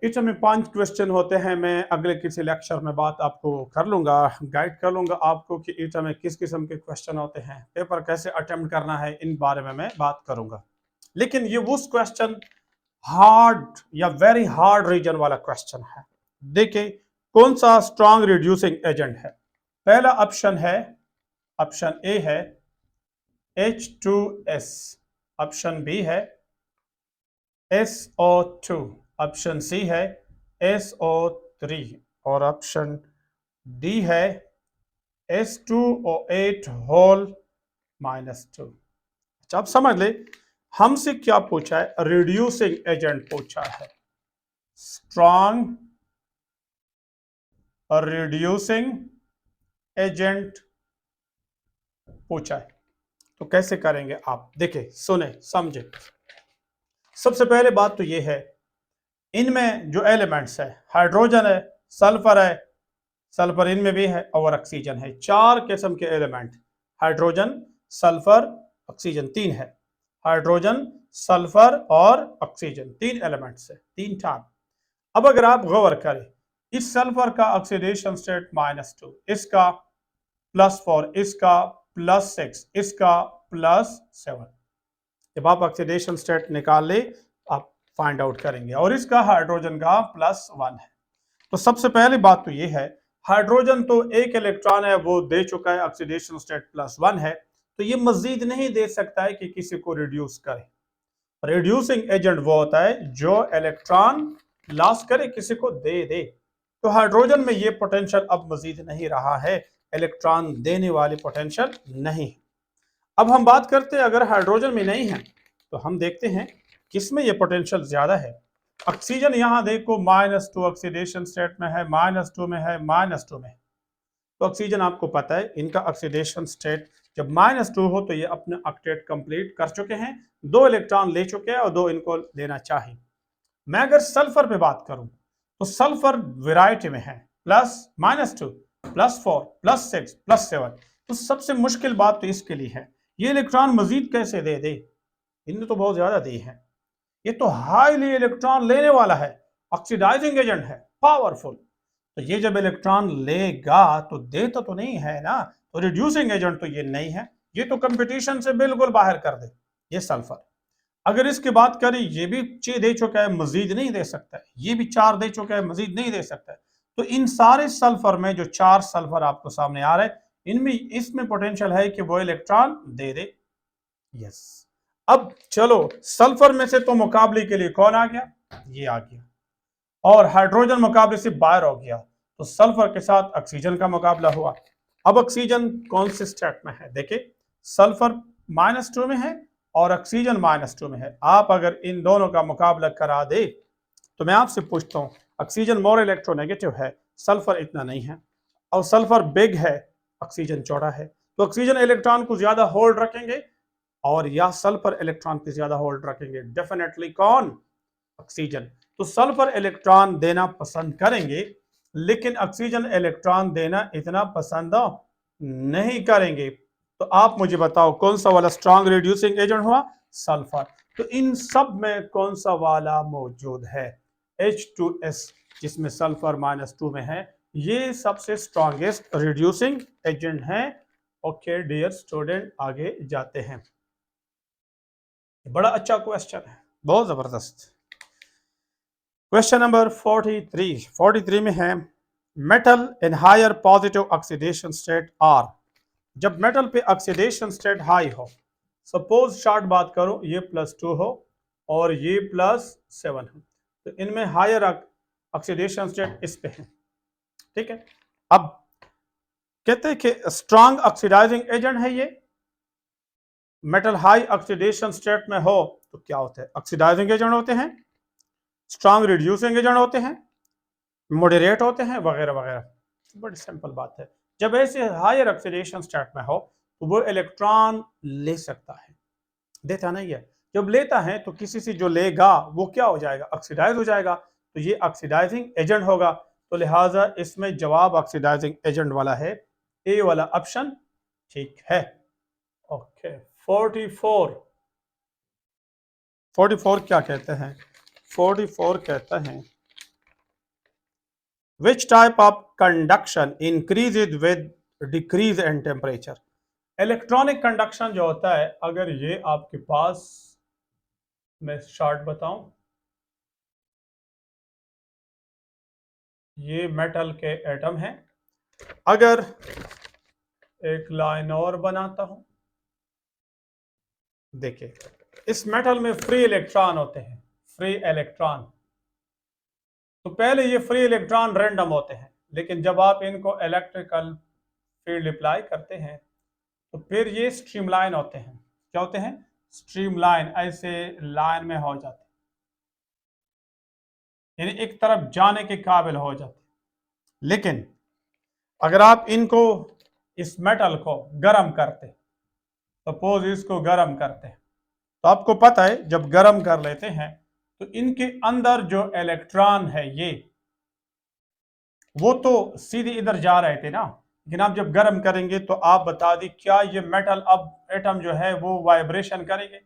इस में 5 क्वेश्चन होते हैं। मैं अगले किसी लेक्चर में बात आपको कर लूंगा, गाइड कर लूंगा आपको कि ईटा में किस किस्म के क्वेश्चन होते हैं, पेपर कैसे अटेम्प्ट करना है, इन बारे में मैं बात करूंगा। लेकिन ये उस क्वेश्चन हार्ड या वेरी हार्ड रीजन वाला क्वेश्चन है। देखिए कौन सा स्ट्रॉन्ग रिड्यूसिंग एजेंट है। पहला ऑप्शन है, ऑप्शन ए है H2S, ऑप्शन बी है SO2, ऑप्शन सी है SO3, और ऑप्शन डी है S2O8 होल -2। अच्छा, अब समझ ले हमसे क्या पूछा है, रिड्यूसिंग एजेंट पूछा है, स्ट्रॉन्ग और रिड्यूसिंग एजेंट पूछा है। तो कैसे करेंगे आप, देखें सुने समझे। सबसे पहले बात तो ये है, इनमें जो एलिमेंट्स है, हाइड्रोजन है, सल्फर है, सल्फर इनमें भी है, और ऑक्सीजन है। 4 किस्म के एलिमेंट, हाइड्रोजन सल्फर ऑक्सीजन, 3 है। हाइड्रोजन सल्फर और ऑक्सीजन 3 एलिमेंट्स है, 3 टाइप। अब अगर आप गौर करें, इस सल्फर का ऑक्सीडेशन स्टेट -2, इसका +4, इसका +6, इसका +7। जब आप ऑक्सीडेशन स्टेट निकाल ले आप फाइंड आउट करेंगे, और इसका हाइड्रोजन का +1 है। तो सबसे पहली बात तो ये है, हाइड्रोजन तो एक इलेक्ट्रॉन है वो दे चुका है, ऑक्सीडेशन स्टेट +1 है, तो ये मजीद नहीं दे सकता है कि किसी को रिड्यूस करे। रिड्यूसिंग एजेंट वो होता है जो इलेक्ट्रॉन लॉस करे, किसी को दे दे। तो हाइड्रोजन में ये पोटेंशियल अब मजीद नहीं रहा है, इलेक्ट्रॉन देने वाली पोटेंशियल नहीं। अब हम बात करते हैं अगर हाइड्रोजन में नहीं है तो हम देखते हैं किसमें ये पोटेंशियल ज्यादा है। ऑक्सीजन यहां देखो -2 ऑक्सीडेशन स्टेट में है, -2 में है, -2 में है। तो ऑक्सीजन आपको पता है इनका ऑक्सीडेशन स्टेट जब -2 हो तो ये अपने ऑक्टेट कंप्लीट कर चुके हैं, 2 इलेक्ट्रॉन ले चुके हैं और 2 इनको लेना चाहिए। मैं अगर सल्फर पे बात करूं तो सल्फर वैरायटी में है, +2 +4 +6 +7। तो सबसे मुश्किल बात तो इसके लिए है, ये इलेक्ट्रॉन मजीद कैसे दे दे, इनने तो बहुत ज्यादा दी है। ये तो हाईली इलेक्ट्रॉन लेने वाला है, ऑक्सीडाइजिंग एजेंट है, पावरफुल। तो ये जब इलेक्ट्रॉन लेगा तो देता तो नहीं है ना, तो रिड्यूसिंग एजेंट तो ये नहीं है, ये तो कंपटीशन से बिल्कुल बाहर कर दे ये सल्फर। अगर इसकी बात करें, ये भी 6 दे चुका है, मजीद नहीं दे सकता है, ये भी 4 दे चुका है, मजीद नहीं दे सकता है। तो इन सारे सल्फर में जो 4 सल्फर आपको सामने आ रहे हैं, इनमें इसमें पोटेंशियल है कि वो इलेक्ट्रॉन दे दे। यस, अब चलो सल्फर में से तो मुकाबले के लिए कौन आ गया, ये आ गया, और हाइड्रोजन मुकाबले से बाहर हो गया, तो सल्फर के साथ ऑक्सीजन का मुकाबला हुआ। अब ऑक्सीजन कौन से स्टेट में है, देखिए सल्फर -2 में है और ऑक्सीजन -2 में है। आप अगर इन दोनों का मुकाबला करा दे तो मैं आपसे पूछता हूं, ऑक्सीजन मोर इलेक्ट्रोनेगेटिव है, सल्फर इतना नहीं है, और सल्फर बिग है, ऑक्सीजन चौड़ा है, तो ऑक्सीजन इलेक्ट्रॉन को ज्यादा होल्ड रखेंगे और या सल्फर इलेक्ट्रॉन पे ज्यादा होल्ड रखेंगे, डेफिनेटली कौन, ऑक्सीजन। तो सल्फर इलेक्ट्रॉन देना पसंद करेंगे, लेकिन ऑक्सीजन इलेक्ट्रॉन देना इतना पसंद नहीं करेंगे। तो आप मुझे बताओ कौन सा वाला स्ट्रॉन्ग रिड्यूसिंग एजेंट हुआ, सल्फर। तो इन सब में कौन सा वाला मौजूद है, H2S, जिसमें सल्फर -2 में है, ये सबसे स्ट्रॉन्गेस्ट रिड्यूसिंग एजेंट है। ओके डियर स्टूडेंट, आगे जाते हैं। बड़ा अच्छा क्वेश्चन है, बहुत जबरदस्त। क्वेश्चन नंबर 43 में है, metal in higher positive oxidation state are. जब मेटल पे ऑक्सीडेशन स्टेट हाई हो, सपोज शॉर्ट बात करो, ये +2 हो और ये +7 हो, तो इनमें हायर ऑक्सीडेशन स्टेट इस पे है, ठीक है। अब कहते हैं कि स्ट्रांग ऑक्सीडाइजिंग एजेंट है ये, मेटल हाई ऑक्सीडेशन स्टेट में हो तो क्या होते हैं, ऑक्सीडाइजिंग एजेंट होते हैं, स्ट्रांग रिड्यूसिंग एजेंट होते हैं, मॉडरेट होते हैं, वगैरह वगैरह। बड़ी सिंपल बात है। जब ऐसे हायर ऑक्सीडेशन स्टेट में हो तो वो इलेक्ट्रॉन ले सकता है, देता नहीं है। जब लेता है तो किसी से जो लेगा वो क्या हो जाएगा, ऑक्सीडाइज हो जाएगा, तो ये ऑक्सीडाइजिंग एजेंट होगा। तो लिहाजा इसमें जवाब ऑक्सीडाइजिंग एजेंट वाला है, ए वाला ऑप्शन ठीक है। ओके 44 44 क्या कहते हैं, 44 कहता है which type of conduction increases with decrease in temperature। Electronic conduction जो होता है, अगर ये आपके पास मैं शॉर्ट बताऊं, ये मेटल के एटम हैं, अगर एक लाइन और बनाता हूं, देखिए इस मेटल में फ्री इलेक्ट्रॉन होते हैं, फ्री इलेक्ट्रॉन। तो पहले ये फ्री इलेक्ट्रॉन रैंडम होते हैं, लेकिन जब आप इनको इलेक्ट्रिकल फील्ड अप्लाई करते हैं तो फिर ये स्ट्रीमलाइन होते हैं। क्या होते हैं, स्ट्रीमलाइन, ऐसे लाइन में हो जाते हैं, यानी एक तरफ जाने के काबिल हो जाते हैं। लेकिन अगर आप इनको, इस मेटल को गर्म करते, सपोज इसको गर्म करते हैं, तो आपको पता है जब गर्म कर लेते हैं तो इनके अंदर जो इलेक्ट्रॉन है ये, वो तो सीधे इधर जा रहे थे ना, लेकिन आप जब गर्म करेंगे तो आप बता दी क्या ये मेटल अब एटम जो है वो वाइब्रेशन करेंगे,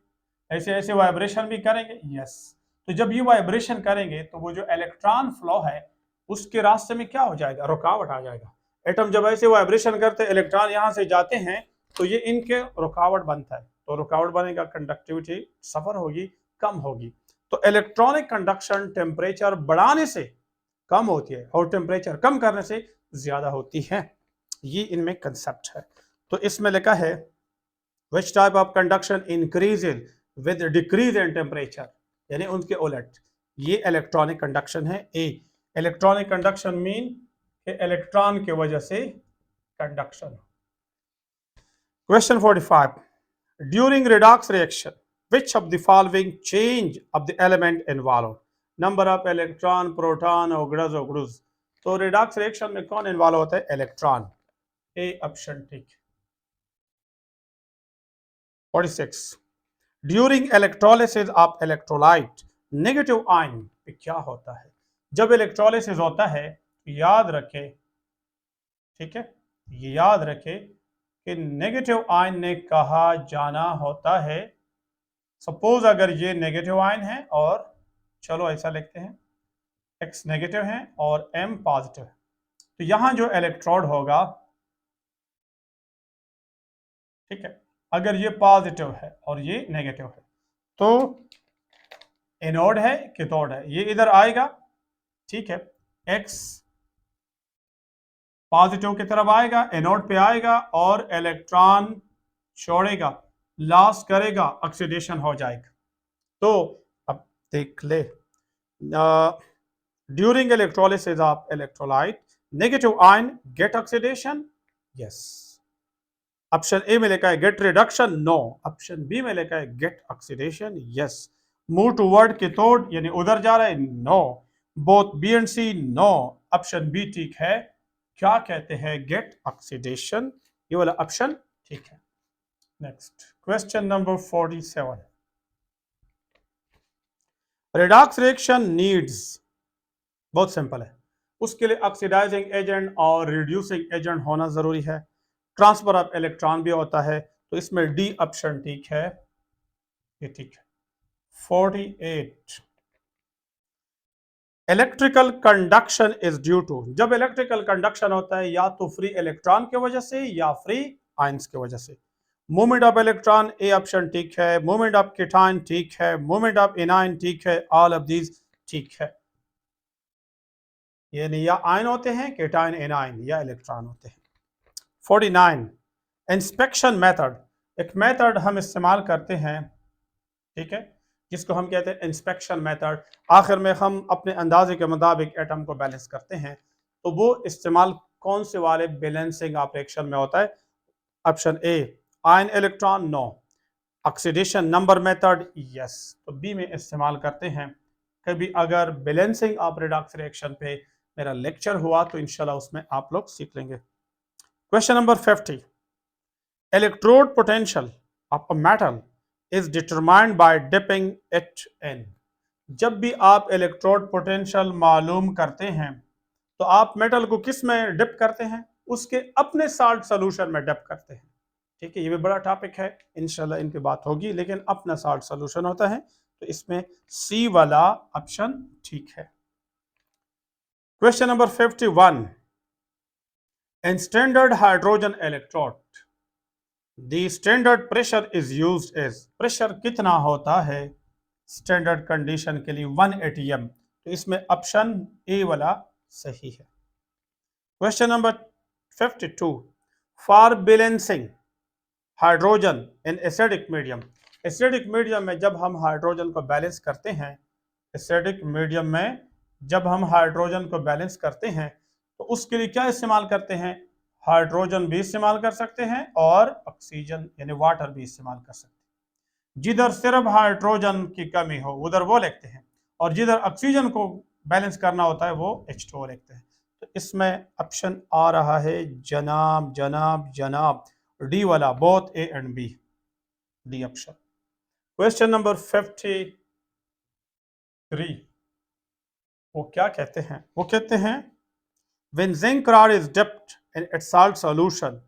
ऐसे ऐसे वाइब्रेशन भी करेंगे, यस। तो जब ये वाइब्रेशन करेंगे तो वो जो इलेक्ट्रॉन फ्लो है उसके रास्ते में क्या हो जाएगा, रुकावट आ जाएगा। एटम जब ऐसे वाइब्रेशन करते इलेक्ट्रॉन यहां से जाते हैं तो ये इनके रुकावट बनता है, तो रुकावट बनेगा, कंडक्टिविटी सफर होगी, कम होगी। तो इलेक्ट्रॉनिक कंडक्शन टेम्परेचर बढ़ाने से कम होती है और टेम्परेचर कम करने से ज्यादा होती है। ये इनमें कंसेप्ट है। तो इसमें लिखा है which type of conduction increases with decrease in temperature, यानी उनके उलट ये इलेक्ट्रॉनिक कंडक्शन है। ए इलेक्ट्रॉनिक कंडक्शन मीन कि इलेक्ट्रॉन की वजह से conduction. Question 45 during redox reaction which of the following change of the element involved, number of electron, proton और ग्रुज। तो रिडॉक्स रिएक्शन में कौन इन्वॉल्व होता है, इलेक्ट्रॉन, ए ऑप्शन ठीक। 46 during electrolysis of electrolyte negative ion पे क्या होता है। जब इलेक्ट्रोलिसिस होता है याद रखे, ठीक है, ये याद रखे कि नेगेटिव आयन ने कहा जाना होता है। सपोज अगर ये नेगेटिव आयन है और चलो ऐसा लिखते हैं X नेगेटिव है और M पॉजिटिव है, तो यहां जो इलेक्ट्रोड होगा, ठीक है, अगर ये पॉजिटिव है और ये नेगेटिव है तो एनोड है कैथोड है, ये इधर आएगा, ठीक है, X पॉजिटिव की तरफ आएगा, एनोड पे आएगा और इलेक्ट्रॉन छोड़ेगा, लॉस करेगा, ऑक्सीडेशन हो जाएगा। तो अब देख ले, during electrolysis of electrolyte negative ion get oxidation, yes. Option A में लिखा है get reduction, no. Option B में लिखा है get oxidation, yes. Move toward cathode यानी उधर जा रहा है, no. Both B and C, no. Option B ठीक है, क्या कहते हैं, गेट ऑक्सीडेशन, ये वाला ऑप्शन ठीक है। Next question number 47 redox reaction needs, बहुत सिंपल है, उसके लिए ऑक्सीडाइजिंग एजेंट और रिड्यूसिंग एजेंट होना जरूरी है, ट्रांसफर ऑफ इलेक्ट्रॉन भी होता है, तो इसमें डी ऑप्शन ठीक है, ये ठीक है। 48 electrical conduction is due to, जब इलेक्ट्रिकल कंडक्शन होता है या तो फ्री इलेक्ट्रॉन की वजह से या फ्री आयंस की वजह से। Movement of electron, A option ठीक है। मूवमेंट ऑफ केटायन ठीक है। मूवमेंट ऑफ एनायन ठीक है। ऑल ऑफ दीज ठीक है, यानी या आयन होते हैं केटायन एनायन या इलेक्ट्रॉन होते हैं। 49 इंस्पेक्शन मेथड, एक मेथड हम इस्तेमाल करते हैं, ठीक है, जिसको हम कहते हैं इंस्पेक्शन मेथड। आखिर में हम अपने अंदाजे के मुताबिक एटम को बैलेंस करते हैं। तो वो इस्तेमाल कौन से वाले बैलेंसिंग ऑपरेशन में होता है? Option A ion electron, no. Oxidation number method, yes. तो बी में इस्तेमाल करते हैं। कभी अगर बैलेंसिंग ऑफ रेडॉक्स रिएक्शन पे मेरा लेक्चर हुआ तो इंशाल्लाह उसमें आप लोग सीख लेंगे। Question number 50, electrode potential of a metal is determined by dipping it in. जब भी आप इलेक्ट्रोड पोटेंशियल मालूम करते हैं तो आप मेटल को किस में डिप करते हैं? उसके अपने साल्ट सोल्यूशन में डिप करते हैं। ठीक है, ये भी बड़ा टॉपिक है, इंशाल्लाह इनकी बात होगी, लेकिन अपना साल्ट सोल्यूशन होता है, तो इसमें सी वाला ऑप्शन ठीक है। Question number 51, in standard hydrogen electrode the standard pressure is used as. Pressure कितना होता है स्टैंडर्ड कंडीशन के लिए? 1 atm। तो इसमें ऑप्शन ए वाला सही है। Question number 52, for balancing hydrogen in acidic medium. Acidic medium में जब हम हाइड्रोजन को बैलेंस करते हैं, एसिडिक मीडियम में जब हम हाइड्रोजन को बैलेंस करते हैं तो उसके लिए क्या इस्तेमाल करते हैं? हाइड्रोजन भी इस्तेमाल कर सकते हैं और ऑक्सीजन यानी वाटर भी इस्तेमाल कर सकते हैं। जिधर सिर्फ हाइड्रोजन की कमी हो उधर वो लिखते हैं, और जिधर ऑक्सीजन को बैलेंस करना होता है वो H2O लिखते हैं। तो इसमें ऑप्शन आ रहा है जनाब जनाब जनाब डी वाला, both A and B, D option. Question number 53, वो क्या कहते हैं? वो कहते हैं when zinc rod is dipped in its salt solution,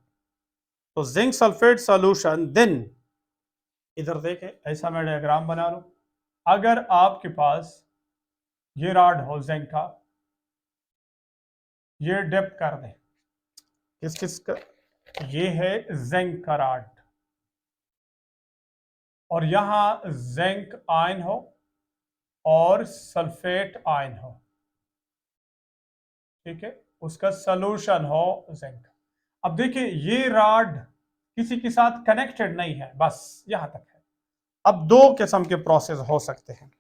तो जिंक सल्फेट सॉल्यूशन, देन इधर देखें, ऐसा मैं डायग्राम बना लूं। अगर आपके पास ये रॉड हो जिंक का, ये डिप कर दे, किस किस का? ये है जिंक का रॉड, और यहां जिंक आयन हो और सल्फेट आयन हो, ठीक है, उसका सॉल्यूशन हो जिंक। अब देखिए ये रॉड किसी के साथ कनेक्टेड नहीं है, बस यहां तक है। अब दो किस्म के प्रोसेस हो सकते हैं,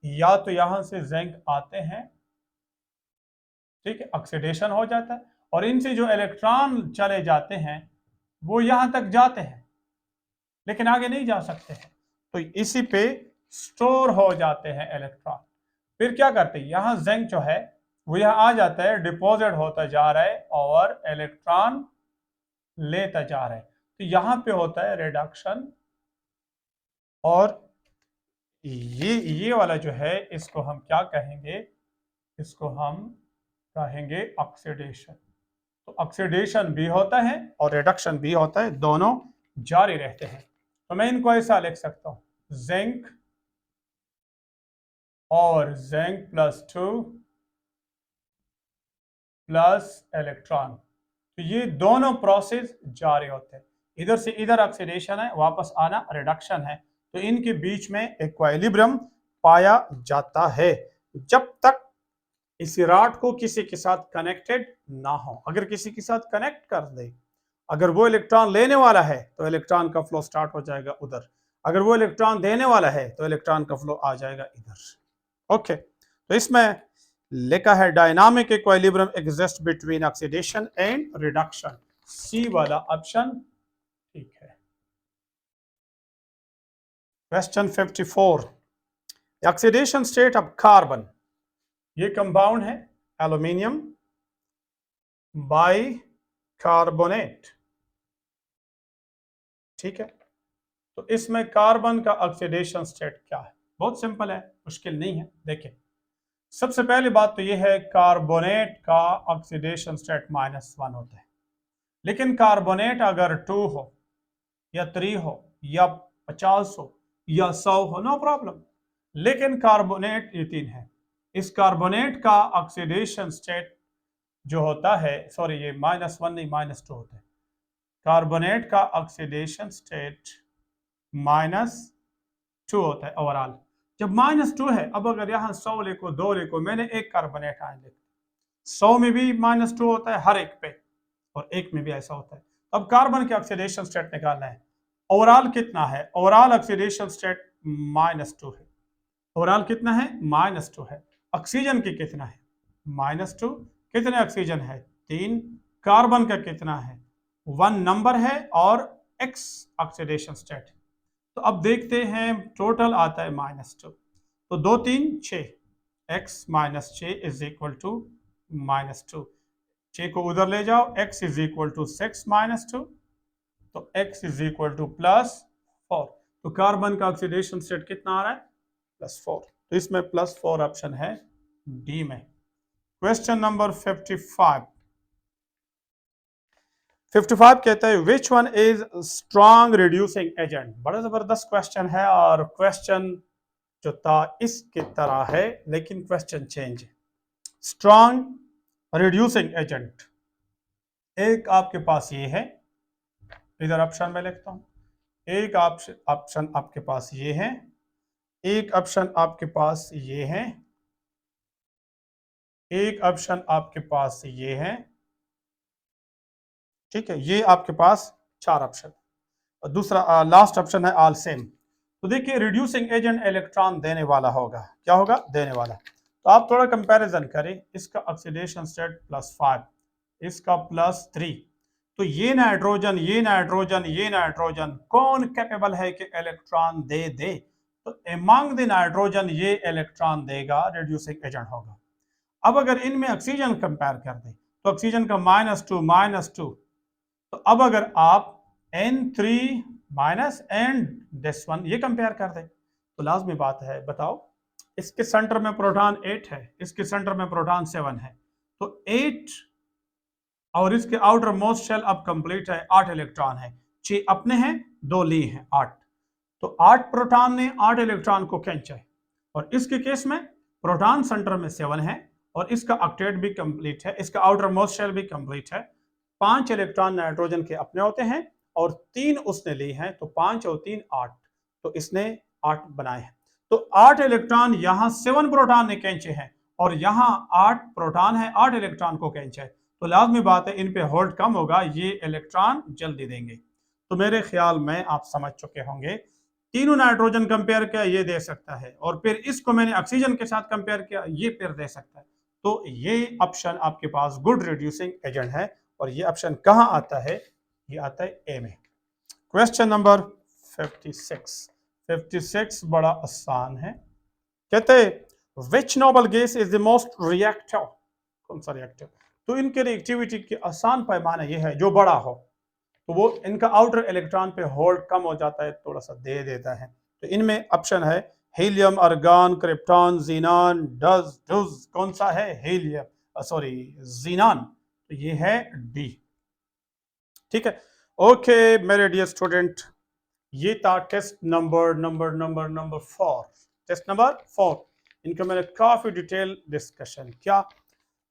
या तो यहां से जिंक आते हैं, ठीक है, ऑक्सीडेशन हो जाता है, और इनसे जो इलेक्ट्रॉन चले जाते हैं वो यहां तक जाते हैं लेकिन आगे नहीं जा सकते हैं, तो इसी पे स्टोर हो जाते हैं इलेक्ट्रॉन। फिर क्या करते हैं, यहां जिंक जो है वो यहां आ जाता है, डिपॉजिट होता जा रहा है और इलेक्ट्रॉन लेता जा रहा है, तो यहां पे होता है रिडक्शन, और ये वाला जो है इसको हम क्या कहेंगे? इसको हम कहेंगे ऑक्सीडेशन। तो ऑक्सीडेशन भी होता है और रिडक्शन भी होता है, दोनों जारी रहते हैं। तो मैं इनको ऐसा लिख सकता हूं, जिंक और जिंक +2 प्लस इलेक्ट्रॉन, तो ये दोनों प्रोसेस जारी होते हैं। इधर से इधर ऑक्सीडेशन है, वापस आना रिडक्शन है, तो इनके बीच में इक्विलिब्रियम पाया जाता है जब तक इस रॉड को किसी के साथ कनेक्टेड ना हो। अगर किसी के साथ कनेक्ट कर दे, अगर वो इलेक्ट्रॉन लेने वाला है तो इलेक्ट्रॉन का फ्लो स्टार्ट हो जाएगा उधर, अगर वो इलेक्ट्रॉन देने वाला है तो इलेक्ट्रॉन का फ्लो आ जाएगा इधर। ओके, तो इसमें लिखा है dynamic equilibrium exist between oxidation and reduction, C वाला ऑप्शन ठीक है। Question 54, oxidation state of carbon, ये कंपाउंड है एल्यूमिनियम बाई कार्बोनेट, ठीक है। तो इसमें कार्बन का ऑक्सीडेशन स्टेट क्या है? बहुत सिंपल है, मुश्किल नहीं है। देखिए, सबसे पहली बात तो यह है कार्बोनेट का ऑक्सीडेशन स्टेट -1 होता है, लेकिन कार्बोनेट अगर 2 हो या 3 हो या 50 हो या 100 हो, नो प्रॉब्लम, लेकिन कार्बोनेट ये 3 है। इस कार्बोनेट का ऑक्सीडेशन स्टेट जो होता है, सॉरी ये -1 नहीं -2 होता है, कार्बोनेट का ऑक्सीडेशन स्टेट -2 होता है ओवरऑल। जब -2 है, अब अगर यहाँ 100 लिखो 2 लिखो, मैंने एक कार्बोनेट आयन लिखा, 100 में भी -2 होता है हर एक पे, और एक में भी ऐसा होता है। अब कार्बन के ऑक्सीडेशन स्टेट निकालना है, ओवरऑल कितना है? ओवरऑल ऑक्सीडेशन स्टेट -2 है। ओवरऑल कितना है? -2 है। ऑक्सीजन की कितना है? -2, कितने ऑक्सीजन है? 3। कार्बन का कितना है? 1 नंबर है और x ऑक्सीडेशन स्टेट। तो अब देखते हैं, टोटल आता है -2, तो 2 3 6, x minus 6 is equal to -2। 6 को उधर ले जाओ, x इज इक्वल टू 6 -2, तो x इज इक्वल टू +4। तो कार्बन का ऑक्सीडेशन स्टेट कितना आ रहा है? +4। तो इसमें +4 ऑप्शन है डी में। क्वेश्चन नंबर 55 कहता है विच one is strong reducing agent. बड़ा जबरदस्त क्वेश्चन है, और क्वेश्चन जो था इसकी तरह है, लेकिन क्वेश्चन चेंज है। स्ट्रॉन्ग रिड्यूसिंग एजेंट, एक आपके पास ये है, इधर ऑप्शन में लिखता हूं, एक ऑप्शन आपके पास ये है, एक ऑप्शन आपके पास ये है, एक ऑप्शन आपके पास ये है, ठीक है, ये आपके पास 4 ऑप्शन। और दूसरा लास्ट ऑप्शन है ऑल सेम। तो देखिए रिड्यूसिंग एजेंट इलेक्ट्रॉन देने वाला होगा, क्या होगा? देने वाला। तो आप थोड़ा कंपैरिजन करें, इसका ऑक्सीडेशन स्टेट +5, इसका +3, तो ये नाइट्रोजन, ये नाइट्रोजन, ये नाइट्रोजन, कौन कैपेबल है कि इलेक्ट्रॉन दे? तो एमंग द नाइट्रोजन ये इलेक्ट्रॉन देगा, रिड्यूसिंग एजेंट होगा। अब अगर इनमें ऑक्सीजन कंपेयर कर दें, तो ऑक्सीजन का -2, तो अब अगर आप N3 minus and this one ये कंपेयर कर दें, तो लाजमी बात है, बताओ, इसके सेंटर में प्रोटॉन 8 है, इसके सेंटर में प्रोटॉन 7 है, तो 8 और इसके आउटर मोस्ट शेल अब कंप्लीट है, 8 इलेक्ट्रॉन है, 6 अपने हैं, 2 ली हैं, 8। तो 8 प्रोटॉन ने 8 इलेक्ट्रॉन को खींचा है, और इसके केस में प्रोटॉन सेंटर में 7 है, और इसका ऑक्टेट भी कंप्लीट है, इसका आउटर मोस्ट शेल भी कंप्लीट है। 5 इलेक्ट्रॉन नाइट्रोजन के अपने होते हैं, और 3 उसने ली हैं, तो 5 और 3 8, तो इसने 8 बनाए हैं। तो 8 इलेक्ट्रॉन यहाँ 7 प्रोटॉन ने खींचे हैं, और यहाँ 8 प्रोटॉन है, 8 इलेक्ट्रॉन को खींचा है, तो लाजमी बात है इन पे होल्ड कम होगा, ये इलेक्ट्रॉन जल्दी देंगे। तो मेरे ख्याल में आप समझ चुके होंगे, तीनों नाइट्रोजन कंपेयर किया, ये दे सकता है, और फिर इसको मैंने ऑक्सीजन के साथ कंपेयर किया, ये फिर दे सकता है। तो ये ऑप्शन आपके पास गुड रिड्यूसिंग एजेंट है, और ये ऑप्शन कहां आता है? ये आता है ए में। क्वेश्चन नंबर 56 बड़ा आसान है। कहते हैं which noble gas is the most reactive. कौन सा रिएक्टिव? तो इनके रिएक्टिविटी के आसान पैमाना ये है, जो बड़ा हो, तो वो इनका आउटर इलेक्ट्रॉन पे होल्ड कम हो जाता है, थोड़ा सा दे देता है। तो इनमें ऑप्शन है हीलियम, अर्गॉन, क्रिप्टॉन, जीनॉन, डज। कौन सा है? Helium, sorry, xenon. तो ये है डी। ठीक है, ओके मेरे डियर स्टूडेंट, ये था टेस्ट नंबर 4। टेस्ट नंबर 4, इनका मैंने काफी डिटेल डिस्कशन किया,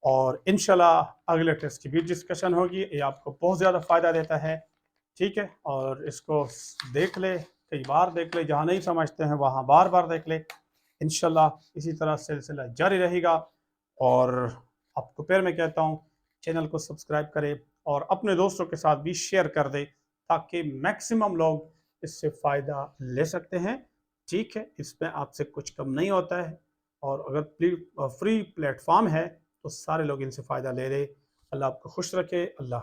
और इंशाल्लाह अगले टेस्ट की भी डिस्कशन होगी। ये आपको बहुत ज़्यादा फ़ायदा देता है, ठीक है, और इसको देख ले, कई बार देख ले, जहाँ नहीं समझते हैं वहाँ बार बार देख ले। इंशाल्लाह इसी तरह सिलसिला जारी रहेगा, और आपको फिर मैं कहता हूँ चैनल को सब्सक्राइब करें, और अपने दोस्तों के साथ भी शेयर कर दे, ताकि मैक्सिमम लोग इससे फ़ायदा ले सकते हैं। ठीक है, इसमें आपसे कुछ कम नहीं होता है, और अगर फ्री प्लेटफॉर्म है तो सारे लोग इनसे फ़ायदा ले रहे। अल्लाह आपको खुश रखे। अल्लाह।